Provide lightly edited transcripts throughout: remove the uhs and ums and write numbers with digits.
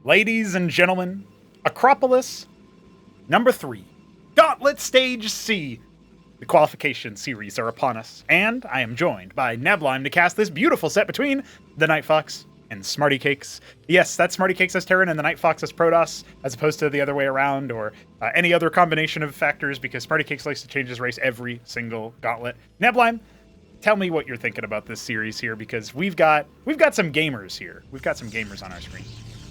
Ladies and gentlemen, Acropolis, number 3, Gauntlet Stage C. The qualification series are upon us, and I am joined by Neblime to cast this beautiful set between TheNightFox and SmrtyCakes. Yes, that's SmrtyCakes as Terran and TheNightFox as Protoss, as opposed to the other way around, or any other combination of factors, because SmrtyCakes likes to change his race every single gauntlet. Neblime, tell me what you're thinking about this series here, because we've got some gamers here. We've got some gamers on our screen.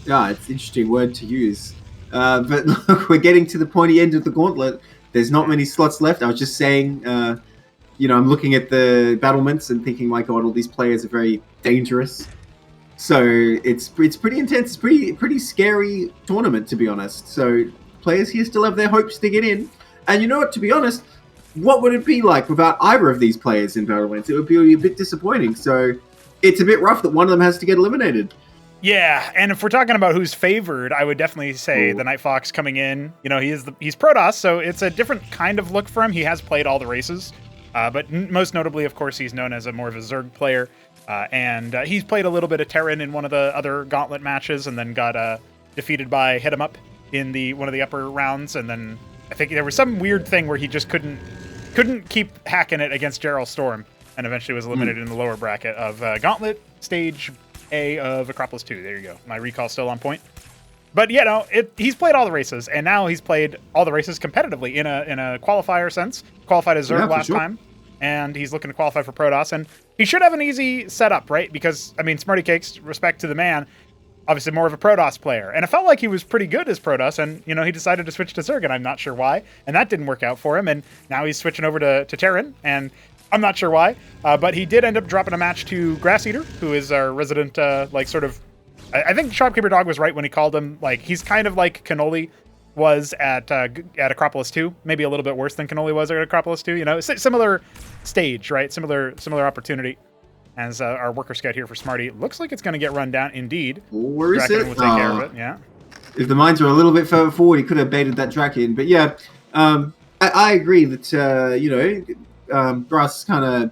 Yeah, it's an interesting word to use. But look, we're getting to the pointy end of the gauntlet. There's not many slots left. I was just saying, I'm looking at the battlements and thinking, my God, all these players are very dangerous. So it's pretty intense. It's pretty scary tournament, to be honest. So players here still have their hopes to get in. And you know what, to be honest, what would it be like without either of these players in battlements? It would be a bit disappointing. So it's a bit rough that one of them has to get eliminated. Yeah, and if we're talking about who's favored, I would definitely say TheNightFox coming in. You know, he's Protoss, so it's a different kind of look for him. He has played all the races, but most notably, of course, he's known as more of a Zerg player, and he's played a little bit of Terran in one of the other Gauntlet matches, and then got defeated by Hit 'em Up in one of the upper rounds, and then I think there was some weird thing where he just couldn't keep hacking it against Gerald Storm, and eventually was eliminated in the lower bracket of Gauntlet Stage A of Acropolis 2. There you go. My recall's still on point. But, he's played all the races, and now he's played all the races competitively in a qualifier sense. Qualified as Zerg last time, and he's looking to qualify for Protoss, and he should have an easy setup, right? Because, SmrtyCakes, respect to the man, obviously more of a Protoss player. And it felt like he was pretty good as Protoss, and, he decided to switch to Zerg, and I'm not sure why. And that didn't work out for him, and now he's switching over to Terran, and I'm not sure why, but he did end up dropping a match to Grass Eater, who is our resident, I think Shopkeeper Dog was right when he called him, he's kind of like Cannoli was at Acropolis 2, maybe a little bit worse than Cannoli was at Acropolis 2, similar stage, right? Similar opportunity as our worker scout here for Smarty. Looks like it's going to get run down, indeed. Where is it? Will take care of it, yeah. If the mines were a little bit further forward, he could have baited that Draken, but yeah, I agree that, Grass is kind of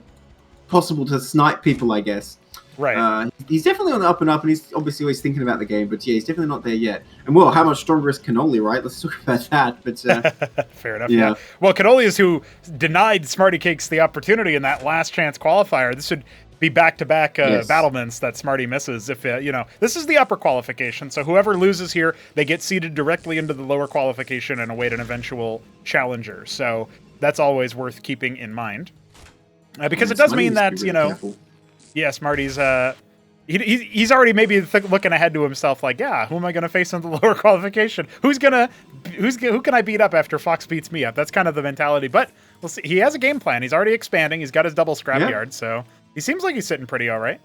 possible to snipe people, I guess. Right. He's definitely on the up and up, and he's obviously always thinking about the game, but yeah, he's definitely not there yet. And well, how much stronger is Cannoli, right? Let's talk about that. But fair enough. Yeah. Well, Cannoli is who denied SmrtyCakes the opportunity in that last chance qualifier. This would be back-to-back battlements that Smarty misses. If this is the upper qualification, so whoever loses here, they get seeded directly into the lower qualification and await an eventual challenger. So that's always worth keeping in mind, because it does mean that Smarty's he's already maybe looking ahead to himself, like, yeah, who am I going to face in the lower qualification? Who can I beat up after Fox beats me up? That's kind of the mentality. But we'll see. He has a game plan. He's already expanding. He's got his double scrapyard, so he seems like he's sitting pretty all right.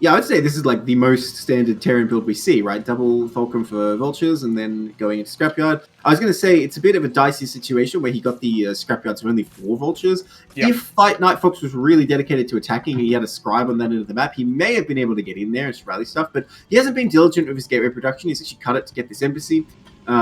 Yeah, I would say this is like the most standard Terran build we see, right? Double Fulcrum for Vultures and then going into Scrapyard. I was going to say it's a bit of a dicey situation where he got the Scrapyards of only 4 Vultures. Yep. If TheNightFox was really dedicated to attacking and he had a scribe on that end of the map, he may have been able to get in there and rally stuff, but he hasn't been diligent with his gateway production. He's actually cut it to get this embassy.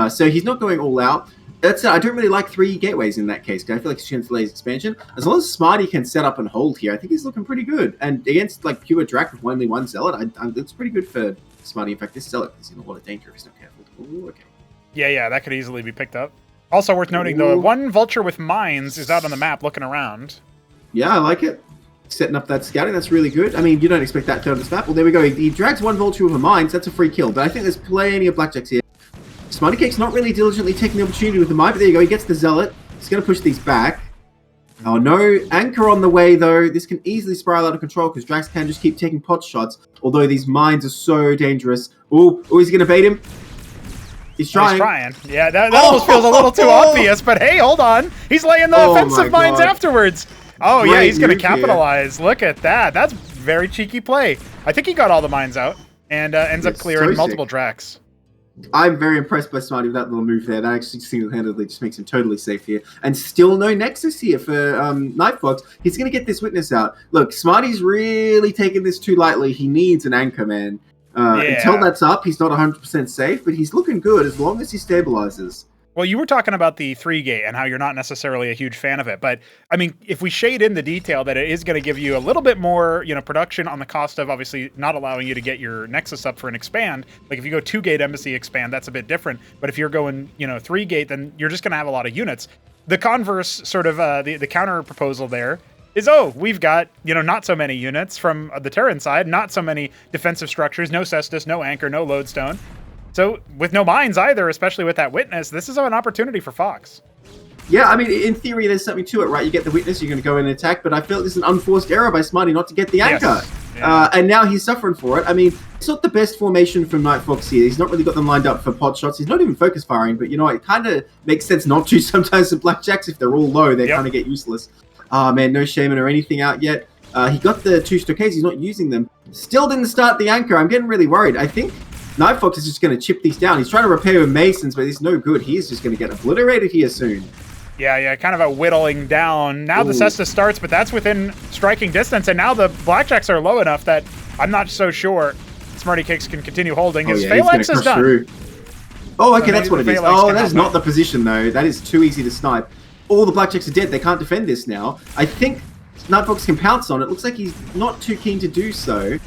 So he's not going all out. I don't really like 3 gateways in that case, because I feel like it's chance delays expansion. As long as Smarty can set up and hold here, I think he's looking pretty good. And against pure Drac with only 1 Zealot, it's pretty good for Smarty. In fact, this Zealot is in a lot of danger if he's not careful. Ooh, okay. Yeah, that could easily be picked up. Also worth noting, the 1 Vulture with mines is out on the map looking around. Yeah, I like it. Setting up that scouting, that's really good. You don't expect that to on this map. Well, there we go. He drags 1 Vulture with a mines, that's a free kill. But I think there's plenty of Blackjacks here. SmrtyCakes not really diligently taking the opportunity with the mine, but there you go. He gets the Zealot. He's going to push these back. Oh, no. Anchor on the way, though. This can easily spiral out of control because Drax can just keep taking pot shots, although these mines are so dangerous. Oh, is he going to bait him? He's trying. Yeah, that almost feels a little too obvious, but hey, hold on. He's laying the offensive mines afterwards. Oh, yeah, he's going to capitalize. Look at that. That's very cheeky play. I think he got all the mines out and ends up clearing multiple Drax. I'm very impressed by Smarty with that little move there. That actually single-handedly just makes him totally safe here. And still no Nexus here for TheNightFox. He's going to get this Witness out. Look, Smarty's really taking this too lightly. He needs an anchor, man. Until that's up, he's not 100% safe, but he's looking good as long as he stabilizes. Well, you were talking about the 3-gate and how you're not necessarily a huge fan of it. But, I mean, if we shade in the detail that it is going to give you a little bit more, production on the cost of obviously not allowing you to get your Nexus up for an expand. Like, if you go 2-gate Embassy expand, that's a bit different. But if you're going, 3-gate, then you're just going to have a lot of units. The converse sort of, the counter proposal there is, we've got, not so many units from the Terran side, not so many defensive structures, no Cestus, no Anchor, no Lodestone. So, with no mines either, especially with that Witness, this is an opportunity for Fox. Yeah, I mean, in theory, there's something to it, right? You get the Witness, you're going to go in and attack, but I feel this is an unforced error by Smarty not to get the Anchor. Yes. Yeah. And now he's suffering for it. I mean, it's not the best formation from NightFox here. He's not really got them lined up for pod shots. He's not even focus firing, but, it kind of makes sense not to sometimes the Blackjacks. If they're all low, they kind of get useless. Man, no Shaman or anything out yet. He got the 2 Stockades. He's not using them. Still didn't start the Anchor. I'm getting really worried. I think NightFox is just going to chip these down. He's trying to repair with Masons, but he's no good. He's just going to get obliterated here soon. Yeah, kind of a whittling down. Now the Cestus starts, but that's within striking distance, and now the Blackjacks are low enough that I'm not so sure SmrtyCakes can continue holding. His Phalanx is done. Through. Oh, okay, that's what it is. Oh, that is not the position, though. That is too easy to snipe. All the Blackjacks are dead. They can't defend this now. I think NightFox can pounce on it. Looks like he's not too keen to do so.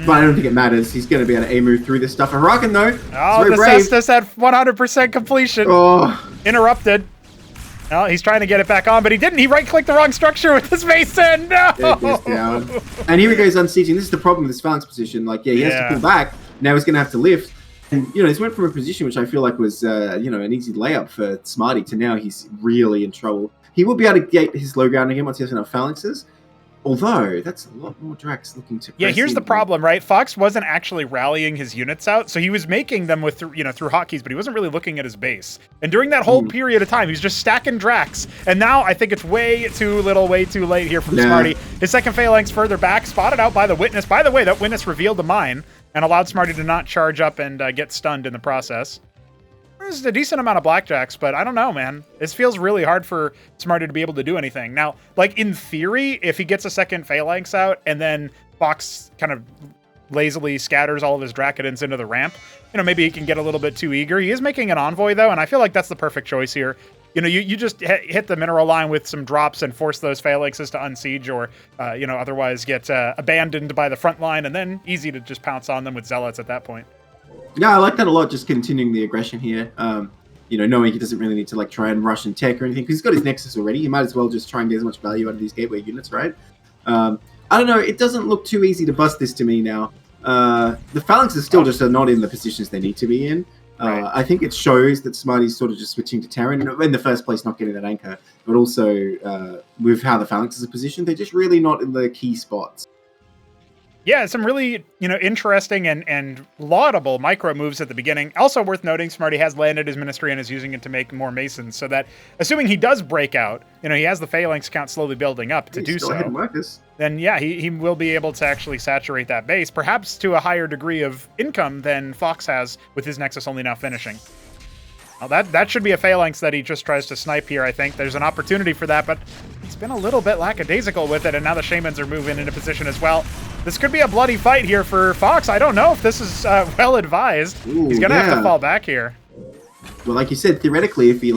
But I don't think it matters. He's going to be able to move through this stuff. Huracan, though. Oh, the Cestus at 100% completion. Oh. Interrupted. Well, he's trying to get it back on, but he didn't. He right-clicked the wrong structure with his Mason. No! It goes down. And here he goes unsieging. This is the problem with this Phalanx position. Like, he has to pull back. Now he's going to have to lift. And, he's went from a position which I feel like was, an easy layup for Smarty to now he's really in trouble. He will be able to get his low ground again once he has enough Phalanxes. Although, that's a lot more Drax looking to... Yeah, here's the problem, right? Fox wasn't actually rallying his units out, so he was making them with, through hotkeys, but he wasn't really looking at his base. And during that whole period of time, he was just stacking Drax. And now I think it's way too little, way too late here from Smarty. His second Phalanx further back, spotted out by the Witness. By the way, that Witness revealed the mine and allowed Smarty to not charge up and get stunned in the process. There's a decent amount of Blackjacks, but I don't know, man. This feels really hard for Smarty to be able to do anything. Now, like, in theory, if he gets a second Phalanx out and then Fox kind of lazily scatters all of his Dracodons into the ramp, maybe he can get a little bit too eager. He is making an Envoy, though, and I feel like that's the perfect choice here. You just hit the mineral line with some drops and force those Phalanxes to unsiege or, otherwise get abandoned by the front line, and then easy to just pounce on them with Zealots at that point. Yeah, I like that a lot, just continuing the aggression here. Knowing he doesn't really need to try and rush and tech or anything, because he's got his Nexus already. He might as well just try and get as much value out of these gateway units, right? I don't know, it doesn't look too easy to bust this to me now. The Phalanxes still just are not in the positions they need to be in. I think it shows that Smarty's sort of just switching to Terran, in the first place not getting that Anchor, but also with how the Phalanxes are positioned, they're just really not in the key spots. Yeah, some really, interesting and laudable micro moves at the beginning. Also worth noting, Smarty has landed his Ministry and is using it to make more Masons, so that, assuming he does break out, he has the Phalanx count slowly building up to do so. Then, yeah, he will be able to actually saturate that base, perhaps to a higher degree of income than Fox has with his Nexus only now finishing. Well, that should be a Phalanx that he just tries to snipe here, I think. There's an opportunity for that, but he's been a little bit lackadaisical with it, and now the Shamans are moving into position as well. This could be a bloody fight here for Fox. I don't know if this is well advised. He's going to have to fall back here. Well, like you said, theoretically, if he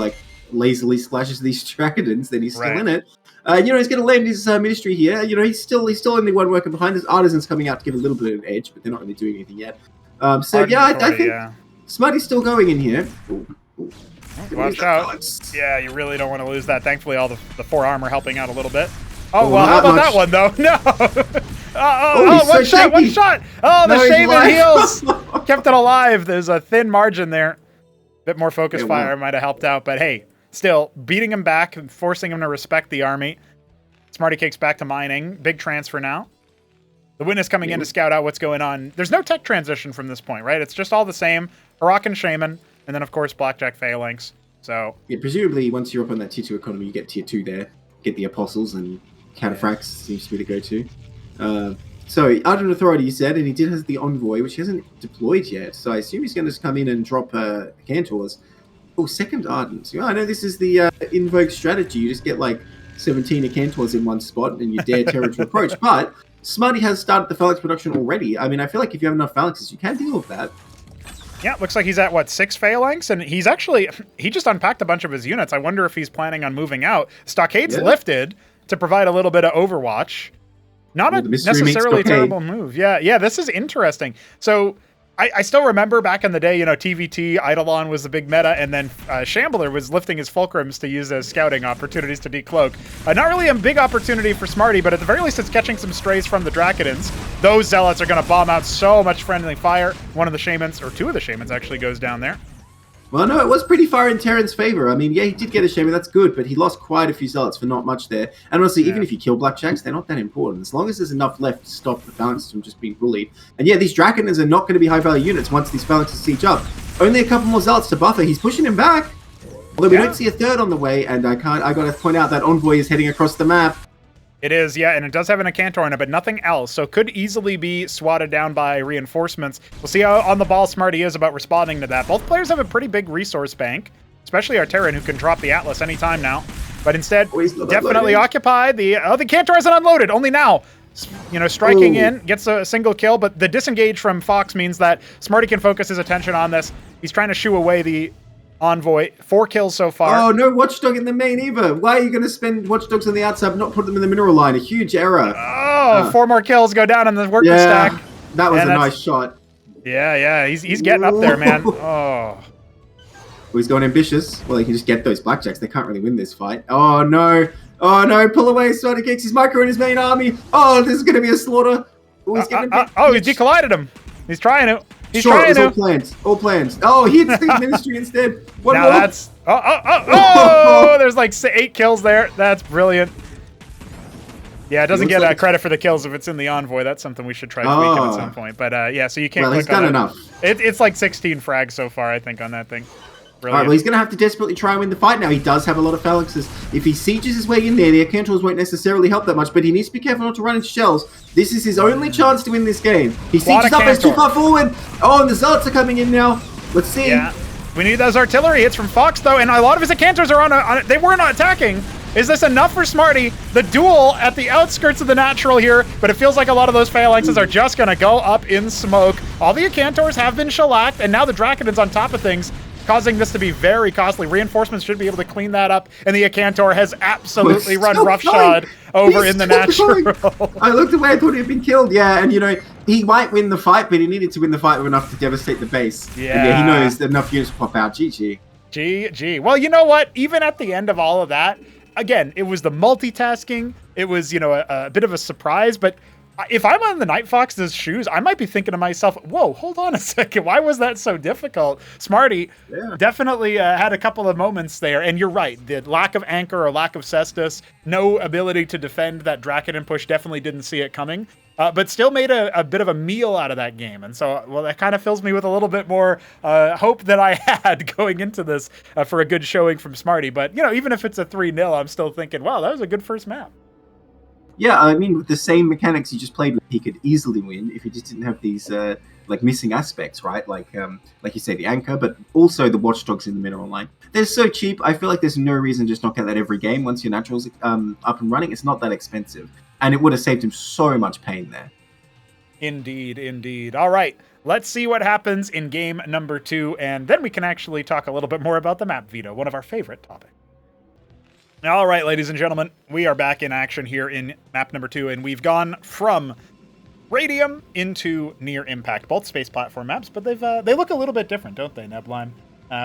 lazily splashes these Dracodons, then he's still in it. He's going to land his Ministry here. He's still only one worker behind. His Artisans coming out to give a little bit of an edge, but they're not really doing anything yet. I think Smarty's still going in here. Watch out. Yeah, you really don't want to lose that. Thankfully, all the 4 armor helping out a little bit. Oh, well, how about that one, though? No! One shot! Oh, the Shaman heals! Kept it alive. There's a thin margin there. Bit more focus fire might have helped out, but hey, still, beating him back and forcing him to respect the army. SmrtyCakes back to mining. Big transfer now. The Witness coming in to scout out what's going on. There's no tech transition from this point, right? It's just all the same. Huracan Shaman, and then, of course, Blackjack Phalanx. So, yeah, presumably, once you're up on that tier 2 economy, you get tier 2 there. Get the Apostles, and Counterfrax seems to be the go-to. So, Ardent Authority, you said, and he did have the Envoy, which he hasn't deployed yet. So, I assume he's going to just come in and drop Cantors. Oh, second Ardent. I know this is the Invoke strategy. You just get, 17 Cantors in one spot, and you dare Terror to approach. But Smarty has started the Phalanx production already. I mean, I feel like if you have enough Phalanxes, you can deal with that. Yeah, looks like he's at, what, 6 phalanx? And he just unpacked a bunch of his units. I wonder if he's planning on moving out. Stockade's lifted to provide a little bit of overwatch. Not a necessarily terrible move. Yeah, this is interesting. So I still remember back in the day, TVT, Eidolon was the big meta, and then Shambler was lifting his Fulcrums to use as scouting opportunities to decloak. Not really a big opportunity for Smarty, but at the very least it's catching some strays from the Drakidans. Those Zealots are going to bomb out so much friendly fire. One of the Shamans, or 2 of the Shamans actually goes down there. Well, no, it was pretty far in Terran's favor. I mean, yeah, he did get a Shaman, that's good, but he lost quite a few Zealots for not much there. And honestly, even if you kill Blackjacks, they're not that important. As long as there's enough left to stop the Phalanxes from just being bullied. And yeah, these Draconers are not going to be high-value units once these Phalanxes siege up. Only a couple more Zealots to buffer. He's pushing him back. Although we don't see a third on the way, and I got to point out that Envoy is heading across the map. It is, yeah, and it does have an Acantor on it, but nothing else, so could easily be swatted down by reinforcements. We'll see how on the ball Smarty is about responding to that. Both players have a pretty big resource bank, especially our Terran, who can drop the Atlas anytime now, but instead, definitely occupied. The Acantor hasn't unloaded, only now. Striking in, gets a single kill, but the disengage from Fox means that Smarty can focus his attention on this. He's trying to shoo away the Envoy. 4 kills so far. Oh, no Watchdog in the main either. Why are you going to spend Watchdogs on the outside but not put them in the mineral line? A huge error. Oh, 4 more kills go down on the worker stack. That was a nice shot. Yeah. He's getting up there, man. Oh. Well, he's going ambitious. Well, he can just get those Blackjacks. They can't really win this fight. Oh, no. Oh, no. Pull away, SmrtyCakes. He's micro in his main army. Oh, this is going to be a slaughter. Oh, he's getting he decollided him. He's trying to. All plans. Oh, he hits the Ministry instead. One more. That's... Oh, there's like 8 kills there. That's brilliant. Yeah, it doesn't get credit for the kills if it's in the Envoy. That's something we should try tweaking at some point. But yeah, so you can't click on it. Well, he's done enough. It's like 16 frags so far, I think, on that thing. Brilliant. All right, well, he's going to have to desperately try and win the fight now. He does have a lot of phalanxes. If he sieges his way in there, the Acantors won't necessarily help that much, but he needs to be careful not to run into shells. This is his only chance to win this game. He sieges up as too far forward. Oh, and the Zealots are coming in now. Let's see. Yeah, we need those artillery hits from Fox, though, and a lot of his Acantors are on they were not attacking. Is this enough for Smarty? The duel at the outskirts of the natural here, but it feels like a lot of those phalanxes are just going to go up in smoke. All the Acantors have been shellacked, and now the Drakidans on top of things, causing this to be very costly. Reinforcements should be able to clean that up, and the Acantor has absolutely run roughshod over in the natural. I looked away, I thought he had been killed. Yeah, and he might win the fight, but he needed to win the fight enough to devastate the base. Yeah, he knows that enough units pop out. GG. GG. Well, you know what? Even at the end of all of that, again, it was the multitasking. It was, a bit of a surprise, but if I'm on the TheNightFox's shoes, I might be thinking to myself, whoa, hold on a second. Why was that so difficult? Smarty definitely had a couple of moments there. And you're right. The lack of anchor or lack of cestus, no ability to defend that Drakidan push, definitely didn't see it coming. But still made a bit of a meal out of that game. And so, well, that kind of fills me with a little bit more hope than I had going into this for a good showing from Smarty. But, even if it's a 3-0, I'm still thinking, wow, that was a good first map. Yeah, I mean, with the same mechanics he just played with, he could easily win if he just didn't have these missing aspects, right? Like you say, the anchor, but also the Watchdogs in the mineral line. They're so cheap. I feel like there's no reason to just knock out that every game. Once your natural's up and running, it's not that expensive, and it would have saved him so much pain there. Indeed. All right, let's see what happens in game number 2, and then we can actually talk a little bit more about the map veto, one of our favorite topics. All right, ladies and gentlemen, we are back in action here in map number 2, and we've gone from Radium into Near Impact, both space platform maps, but they look a little bit different, don't they, Nebline?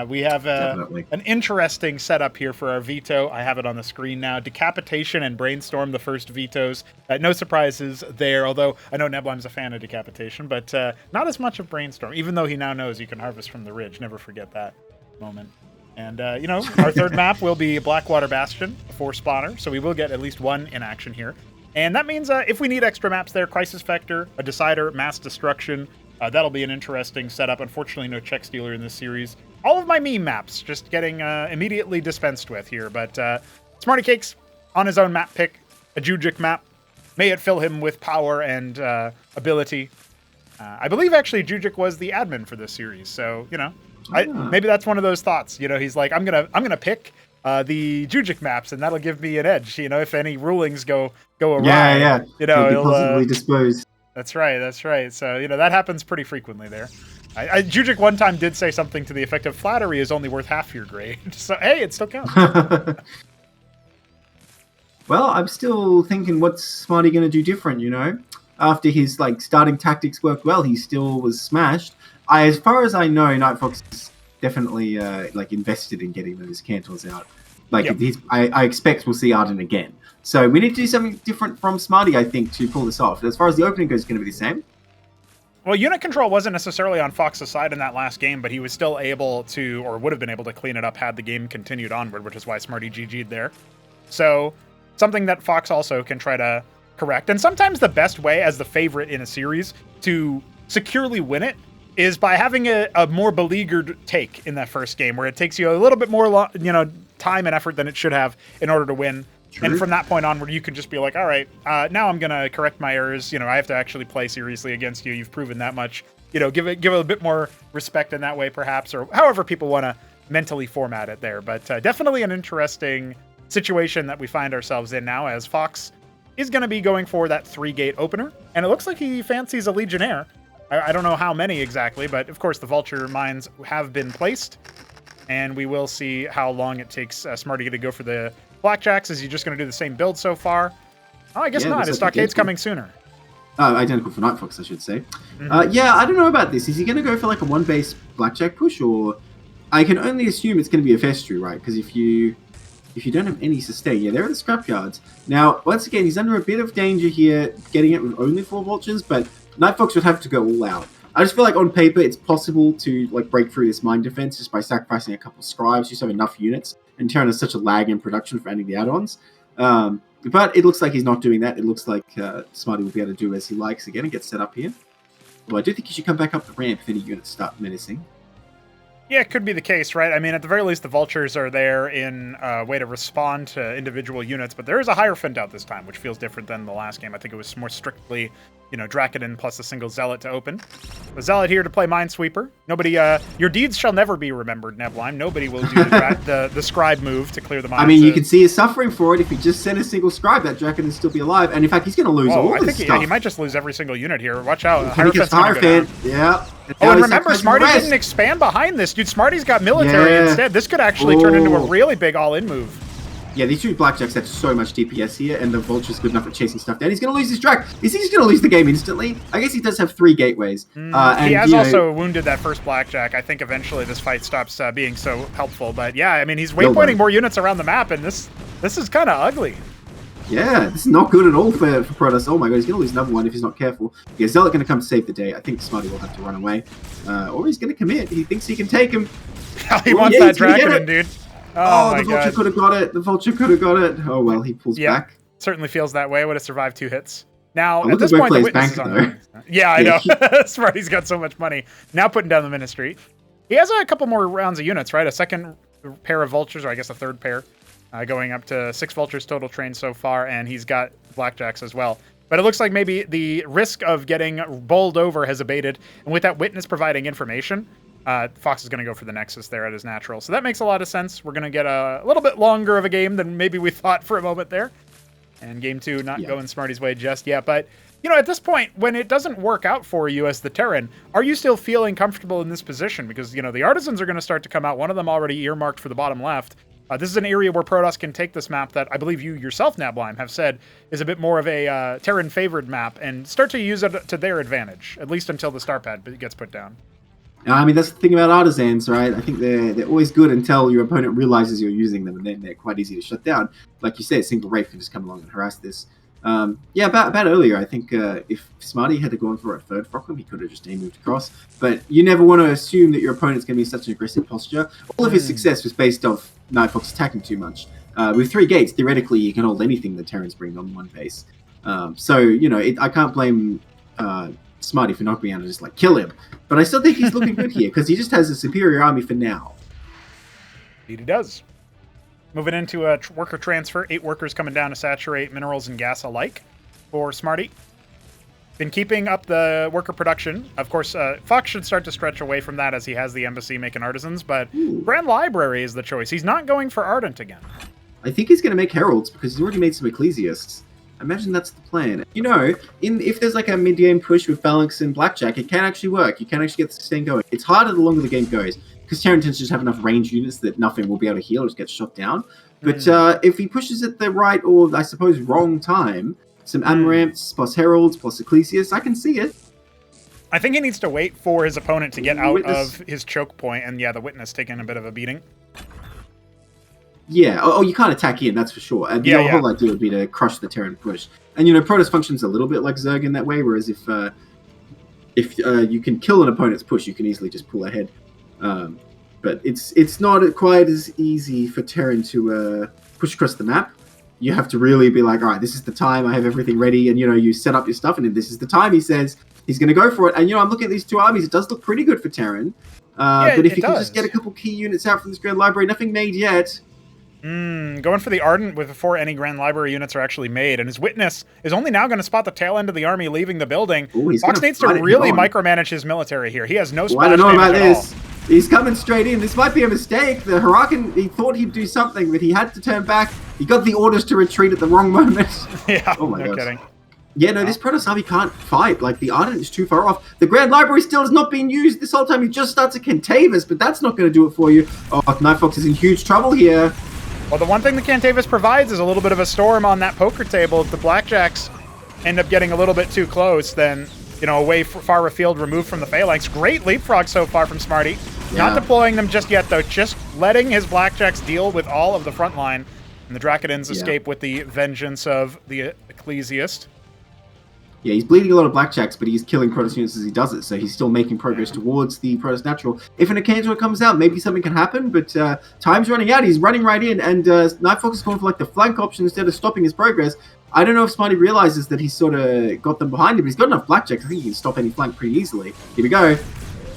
We have an interesting setup here for our veto. I have it on the screen now. Decapitation and Brainstorm, the first vetoes. No surprises there, although I know Nebline's a fan of Decapitation, but not as much of Brainstorm, even though he now knows you can harvest from the ridge. Never forget that moment. And, our third map will be Blackwater Bastion, a 4-spawner, so we will get at least one in action here. And that means if we need extra maps there, Crisis Vector, a Decider, Mass Destruction, that'll be an interesting setup. Unfortunately, no Check Stealer in this series. All of my meme maps just getting immediately dispensed with here, but SmrtyCakes on his own map pick, a Jujic map. May it fill him with power and ability. I believe, actually, Jujic was the admin for this series, so, maybe that's one of those thoughts. He's like, I'm gonna pick the Jujic maps, and that'll give me an edge. If any rulings go awry. Yeah. He'll be positively disposed. That's right. So that happens pretty frequently there. Jujic one time did say something to the effect of flattery is only worth half your grade. So, hey, it still counts. Well, I'm still thinking what's Smarty going to do different, you know? After his starting tactics worked well, he still was smashed. As far as I know, NightFox is definitely invested in getting those Cantors out. I expect we'll see Arden again. So we need to do something different from Smarty, I think, to pull this off. As far as the opening goes, it's going to be the same. Well, unit control wasn't necessarily on Fox's side in that last game, but he was still able to, or would have been able to clean it up had the game continued onward, which is why Smarty GG'd there. So, something that Fox also can try to correct. And sometimes the best way as the favorite in a series to securely win it is by having a more beleaguered take in that first game, where it takes you a little bit more time and effort than it should have in order to win. True. And from that point onward, you can just be like, all right, now I'm going to correct my errors. I have to actually play seriously against you. You've proven that much. Give it a bit more respect in that way, perhaps, or however people want to mentally format it there. But definitely an interesting situation that we find ourselves in now, as Fox is going to be going for that 3-gate opener. And it looks like he fancies a Legionnaire. I don't know how many exactly, but of course the Vulture mines have been placed. And we will see how long it takes Smarty to go for the Blackjacks. Is he just going to do the same build so far? Oh, I guess not. His Stockade's coming sooner. Identical for NightFox, I should say. Yeah, I don't know about this. Is he going to go for a 1-base Blackjack push, or I can only assume it's going to be a Vestry, right? Because if you don't have any sustain, yeah, they're at the scrapyards. Now, once again, he's under a bit of danger here, getting it with only 4 Vultures, but NightFox would have to go all out. I just feel like on paper, it's possible to break through this mine defense just by sacrificing a couple of scribes, just have enough units, and Terran has such a lag in production for ending the add-ons. But it looks like he's not doing that. It looks like Smarty will be able to do as he likes again and get set up here. Well, I do think he should come back up the ramp if any units start menacing. Yeah, it could be the case, right? I mean, at the very least, the Vultures are there in a way to respond to individual units, but there is a Hierophant out this time, which feels different than the last game. I think it was more strictly, Drakiden plus a single Zealot to open. The Zealot here to play Minesweeper. Nobody, your deeds shall never be remembered, Neblime. Nobody will do the Scribe move to clear the mines. I mean, you can see he's suffering for it. If he just sent a single Scribe, that Drakiden would still be alive. And in fact, he's going to lose all his stuff. He might just lose every single unit here. Watch out. Hierophant, yeah. And remember, Smarty didn't expand behind this. Dude, Smarty's got military instead. This could actually turn into a really big all-in move. Yeah, these 2 Blackjacks have so much DPS here, and the Vulture's good enough at chasing stuff down. He's going to lose his Drak. Is he just going to lose the game instantly? I guess he does have 3 gateways. And, he has also wounded that first Blackjack. I think eventually this fight stops being so helpful. But yeah, I mean, he's waypointing more units around the map, and this is kind of ugly. Yeah, this is not good at all for Protoss. Oh my god, he's going to lose another one if he's not careful. Yeah, Zealot going to come to save the day. I think Smarty will have to run away. Or he's going to commit. He thinks he can take him. He wants that Drakiden, dude. Oh, the Vulture could have got it. The Vulture could have got it. Oh, well, he pulls back. Certainly feels that way. Would have survived 2 hits. Now, at this point, the Witness is on. Yeah, I know. Smarty's got so much money. Now putting down the Ministry. He has a couple more rounds of units, right? A second pair of Vultures, or I guess a third pair, going up to 6 Vultures total trained so far, and he's got Blackjacks as well. But it looks like maybe the risk of getting bowled over has abated, and with that Witness providing information, Fox is going to go for the Nexus there at his natural. So that makes a lot of sense. We're going to get a little bit longer of a game than maybe we thought for a moment there. And game 2 not going Smarty's way just yet. But, at this point, when it doesn't work out for you as the Terran, are you still feeling comfortable in this position? Because, the Artisans are going to start to come out. One of them already earmarked for the bottom left. This is an area where Protoss can take this map that I believe you yourself, Nablime, have said is a bit more of a Terran-favored map and start to use it to their advantage, at least until the star pad gets put down. I mean, that's the thing about Artisans, right? I think they're always good until your opponent realizes you're using them, and then they're quite easy to shut down. Like you said, single Wraith can just come along and harass this. Yeah, about earlier, I think if Smarty had gone for a third Frocklam, he could have just moved across. But you never want to assume that your opponent's going to be in such an aggressive posture. All of his success was based off NightFox attacking too much. With 3 gates, theoretically, you can hold anything the Terrans bring on one base. So, I can't blame Smarty for not being able to just kill him. But I still think he's looking good here because he just has a superior army for now. Indeed he does. Moving into a worker transfer, 8 workers coming down to saturate minerals and gas alike for Smarty. Been keeping up the worker production. Of course, Fox should start to stretch away from that as he has the embassy making artisans, but Grand Library is the choice. He's not going for Ardent again. I think he's going to make heralds because he's already made some ecclesiasts. imagine that's the plan. You know, if there's like a mid-game push with Phalanx and Blackjack, it can actually work. You can actually get the sustain going. It's harder the longer the game goes, because Terran tends to just have enough range units that nothing will be able to heal or just get shot down. But if he pushes at the right, or I suppose wrong time, some Amaranths plus Heralds plus Ecclesias, I can see it. I think he needs to wait for his opponent to get out of his choke point, and yeah, the Witness taking a bit of a beating. Yeah, you can't attack in, that's for sure. And the whole idea would be to crush the Terran push. And, you know, Protoss functions a little bit like Zerg in that way, whereas if you can kill an opponent's push, you can easily just pull ahead. But it's not quite as easy for Terran to push across the map. You have to really be like, all right, this is the time, I have everything ready, and, you know, you set up your stuff, and then this is the time he says he's going to go for it. And, you know, I'm looking at these two armies, it does look pretty good for Terran. But if you can just get a couple key units out from this Grand Library, nothing made yet. Going for the Ardent before any Grand Library units are actually made, and his Witness is only now going to spot the tail end of the army leaving the building. Fox needs to really micromanage his military here. He has no splash damage at all. I don't know about this. He's coming straight in. This might be a mistake. The Huracan, he thought he'd do something, but he had to turn back. He got the orders to retreat at the wrong moment. Yeah, oh my no gosh. kidding. Yeah, no, this Protoss army can't fight. Like, the Ardent is too far off. The Grand Library still has not been used this whole time. He just starts a Cantavis, but that's not going to do it for you. Oh, TheNightFox is in huge trouble here. Well, the one thing the Cantavis provides is a little bit of a storm on that poker table. If the Blackjacks end up getting a little bit too close, then, you know, away far afield, removed from the Phalanx. Great leapfrog so far from Smarty. Yeah. Not deploying them just yet, though. Just letting his Blackjacks deal with all of the front line. And the Dracodins escape with the vengeance of the Ecclesiast. Yeah, he's bleeding a lot of Blackjacks, but he's killing Protoss units as he does it, so he's still making progress towards the Protoss Natural. If an Acantor comes out, maybe something can happen, but time's running out. He's running right in, and TheNightFox is going for like the flank option instead of stopping his progress. I don't know if Smarty realizes that he's sort of got them behind him, but he's got enough Blackjacks. I think he can stop any flank pretty easily. Here we go.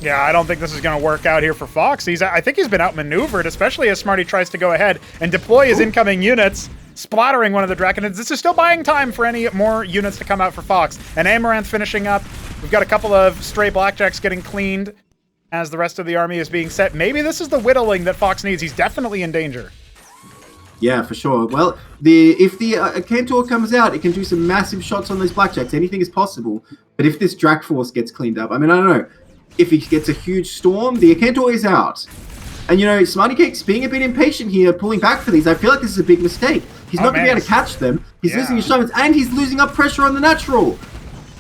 Yeah, I don't think this is going to work out here for Fox. I think he's been outmaneuvered, especially as Smarty tries to go ahead and deploy his incoming units, splattering one of the Draconids. This is still buying time for any more units to come out for Fox. And Amaranth finishing up. We've got a couple of stray Blackjacks getting cleaned as the rest of the army is being set. Maybe this is the whittling that Fox needs. He's definitely in danger. Yeah, for sure. Well, if the Acantor comes out, it can do some massive shots on those Blackjacks. Anything is possible. But if this Drac Force gets cleaned up, I mean, I don't know. If he gets a huge storm, the Acantor is out. And, you know, SmrtyCakes being a bit impatient here, pulling back for these. I feel like this is a big mistake. He's not going to be able to catch them. He's losing his shamans, and he's losing up pressure on the natural.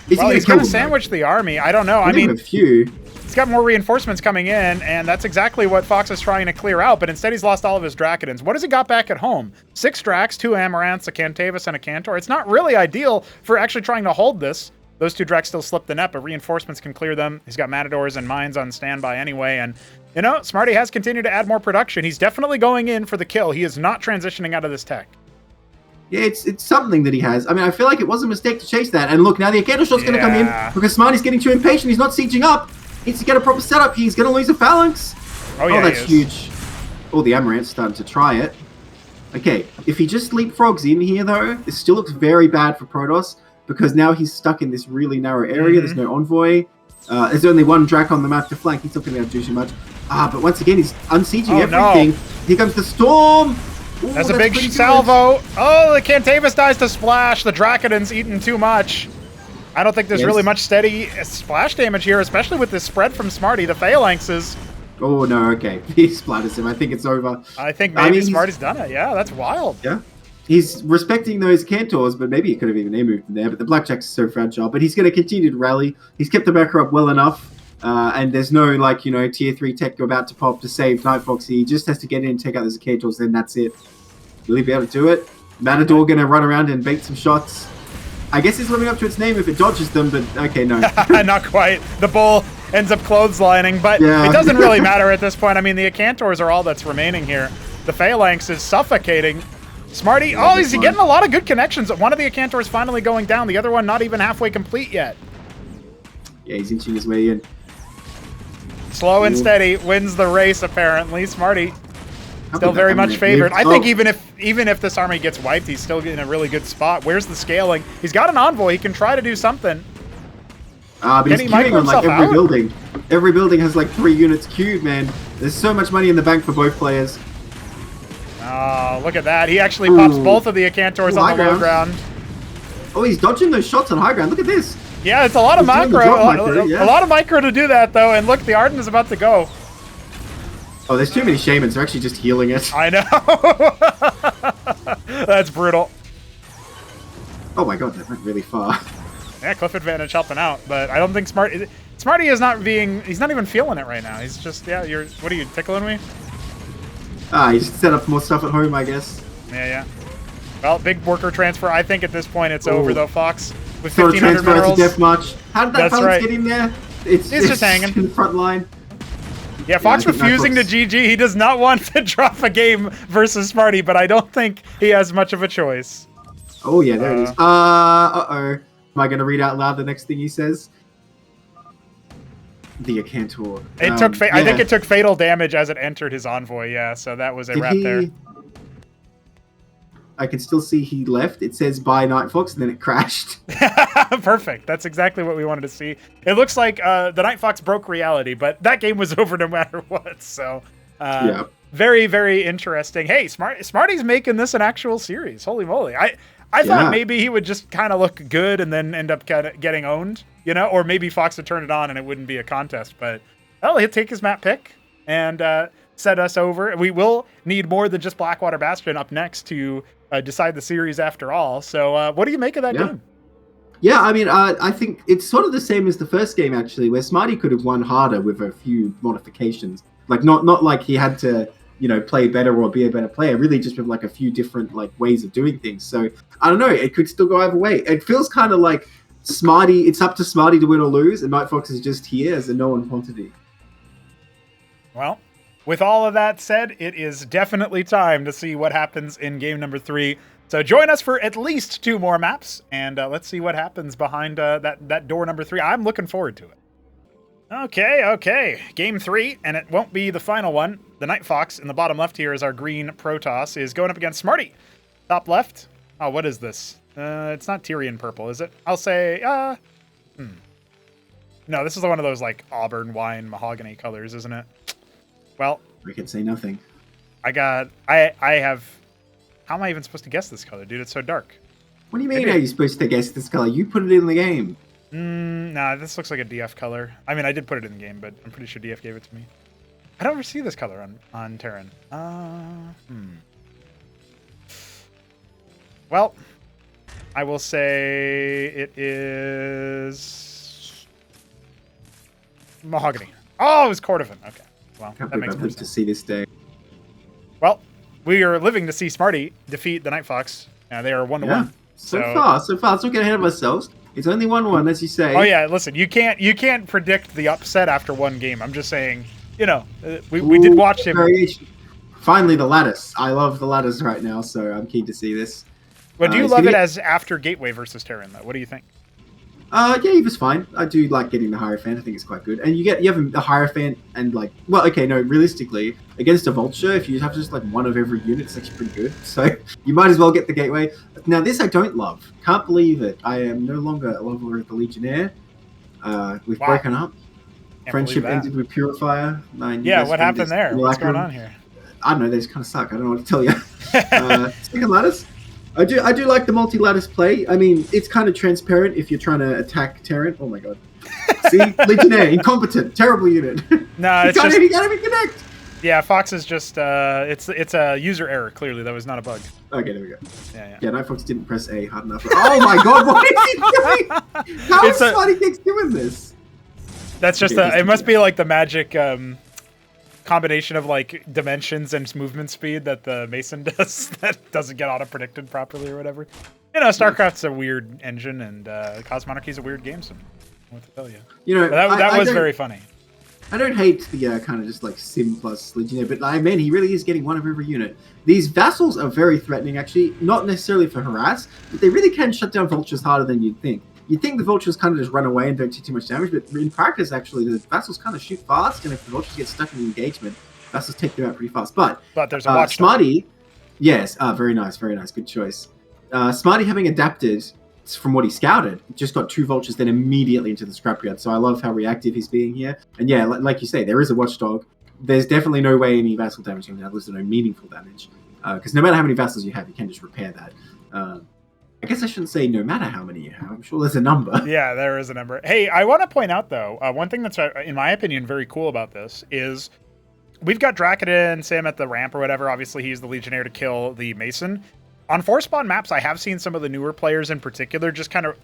He's going to sandwich the army. I don't know. I mean, he's got more reinforcements coming in, and that's exactly what Fox is trying to clear out, but instead he's lost all of his Dracodins. What has he got back at home? 6 Dracs, 2 Amaranths, a Cantavis, and a Cantor. It's not really ideal for actually trying to hold this. Those 2 Dracs still slip the net, but reinforcements can clear them. He's got Matadors and Mines on standby anyway, and, you know, Smarty has continued to add more production. He's definitely going in for the kill. He is not transitioning out of this tech. Yeah, it's something that he has. I mean, I feel like it was a mistake to chase that. And look, now the Acantor shot's going to come in because Smarty's getting too impatient. He's not sieging up. He needs to get a proper setup. He's going to lose a Phalanx. Oh, yeah, that's huge. Oh, the Amaranth's starting to try it. Okay, if he just leapfrogs in here, though, this still looks very bad for Protoss because now he's stuck in this really narrow area. There's no Envoy. There's only 1 Drac on the map to flank. He's not going to be able to do too much. But once again, he's unsieging everything. No. Here comes the storm. Ooh, that's a big salvo. Oh, the Cantavis dies to splash. The Dracodin's eaten too much. I don't think there's really much steady splash damage here, especially with this spread from Smarty. The Phalanxes. Oh, no, okay. He splatters him. I think it's over. I think maybe Smarty's done it. Yeah, that's wild. Yeah. He's respecting those Cantors, but maybe he could have even air-moved them there. But the Blackjack's so fragile. But he's going to continue to rally. He's kept the backer up well enough. And there's no, like, you know, tier 3 tech about to pop to save TheNightFox. He just has to get in and take out those Cantors, then that's it. Will he be able to do it? Matador going to run around and bait some shots. I guess it's living up to its name if it dodges them, but okay, no. Not quite. The bull ends up clotheslining, but it doesn't really matter at this point. I mean, the Acantors are all that's remaining here. The Phalanx is suffocating. Smarty, he's getting a lot of good connections. One of the Acantors finally going down. The other one not even halfway complete yet. Yeah, he's inching his way in. Slow and steady wins the race, apparently. Smarty still very much favored. I think even if this army gets wiped, he's still in a really good spot. Where's the scaling? He's got an Envoy. He can try to do something. But he's queuing on like every building. Every building has like 3 units queued, man. There's so much money in the bank for both players. Oh, look at that. He actually pops both of the Acantors on the low ground. Oh, he's dodging those shots on high ground. Look at this. Yeah, it's a lot of He's doing the macro. drop micro, yeah. A lot of micro to do that, though. And look, the Arden is about to go. Oh, there's too many shamans. They're actually just healing it. I know. That's brutal. Oh my god, that went really far. Yeah, cliff advantage helping out, but I don't think Smarty is not being. He's not even feeling it right now. He's just, yeah. What are you tickling me? He just set up more stuff at home, I guess. Yeah. Well, big worker transfer. I think at this point it's over though, Fox. With Sort of 1,500 transfer minerals. to deathmatch. How did that balance get in there? He's just hanging in the front line. Yeah, Fox refusing to GG. He does not want to drop a game versus Smarty, but I don't think he has much of a choice. Oh yeah, there it is. Uh-oh. Am I going to read out loud the next thing he says? The Acantor. I think it took fatal damage as it entered his envoy, yeah, so that was a wrap there. I can still see he left. It says bye NightFox, and then it crashed. Perfect. That's exactly what we wanted to see. It looks like the NightFox broke reality, but that game was over no matter what, so... yeah. Very, very interesting. Hey, Smarty's making this an actual series. Holy moly. I thought maybe he would just kind of look good and then end up getting owned, you know? Or maybe Fox would turn it on and it wouldn't be a contest. But, well, he'll take his map pick and set us over. We will need more than just Blackwater Bastion up next to decide the series after all. So what do you make of that game? Yeah, I mean, I think it's sort of the same as the first game, actually, where Smarty could have won harder with a few modifications. Like, not like he had to... play better or be a better player, really just with like a few different ways of doing things. So I don't know, it could still go either way. It feels kind of like it's up to Smarty to win or lose, and NightFox is just here as a known quantity. Well, with all of that said, it is definitely time to see what happens in game number 3. So join us for at least 2 more maps, and let's see what happens behind that door number 3. I'm looking forward to it. Okay. Game 3, and it won't be the final one. The NightFox in the bottom left here is our green Protoss, is going up against Smarty. Top left. Oh, what is this? It's not Tyrian purple, is it? I'll say, No, this is one of those, auburn wine mahogany colors, isn't it? Well... I can say nothing. I have... How am I even supposed to guess this color, dude? It's so dark. What do you mean how you're supposed to guess this color? You put it in the game. Nah, this looks like a DF color. I mean, I did put it in the game, but I'm pretty sure DF gave it to me. I don't ever see this color on Terran. Well, I will say it is mahogany. Oh, it was Cordovan. Okay, well, that makes more sense. To see this day. Well, we are living to see Smarty defeat the NightFox. They are 1-1. So far. Let's not get ahead of ourselves. It's only 1-1, as you say. Oh yeah, listen, you can't predict the upset after one game. I'm just saying, we did watch him. Variation. Finally, the lattice. I love the lattice right now, so I'm keen to see this. But do you love it as after Gateway versus Terran, though? What do you think? Yeah, he was fine. I do like getting the Hierophant. I think it's quite good. And you have the Hierophant and realistically, against a Vulture, if you have just one of every unit, it's actually pretty good. So you might as well get the Gateway. Now this I don't love. Can't believe it. I am no longer a lover of the Legionnaire. We've broken up. Friendship ended with Purifier. What happened there? What's going on here? I don't know. They just kind of suck. I don't know what to tell you. Second lattice. I do like the multi-lattice play. I mean, it's kind of transparent if you're trying to attack Terran. Oh my god. See? Legionnaire, incompetent, terrible unit. No, he can't even connect. Yeah, Fox is just, it's a user error, clearly. That was not a bug. Okay, there we go. Yeah, NightFox didn't press A hard enough. Oh my god, what is he doing? How is SmrtyCakes doing this? That's just, it must be the magic, combination of dimensions and movement speed that the Mason does that doesn't get auto-predicted properly or whatever. StarCraft's a weird engine and Cosmos Monarchy's a weird game, so what to tell you. That was very funny. I don't hate the kind of just Sim plus Legionnaire, but he really is getting one of every unit. These vassals are very threatening, actually, not necessarily for harass, but they really can shut down vultures harder than you'd think. You'd think the vultures kind of just run away and don't do too much damage, but in practice, actually, the vassals kind of shoot fast, and if the vultures get stuck in the engagement, vassals take them out pretty fast. But there's a watch. Smarty, yes, very nice, good choice. Smarty, having adapted from what he scouted, just got 2 vultures, then immediately into the scrapyard. So I love how reactive he's being here. And yeah, like you say, there is a watchdog. There's definitely no way any vassal damage can happen. There's no meaningful damage. Because no matter how many vassals you have, you can just repair that. I guess I shouldn't say no matter how many you have. I'm sure there's a number. Yeah, there is a number. Hey, I want to point out, though, one thing that's, in my opinion, very cool about this is we've got Drakadin, Sam at the ramp or whatever. Obviously, he's the Legionnaire to kill the Mason. On 4-spawn maps, I have seen some of the newer players in particular just kind of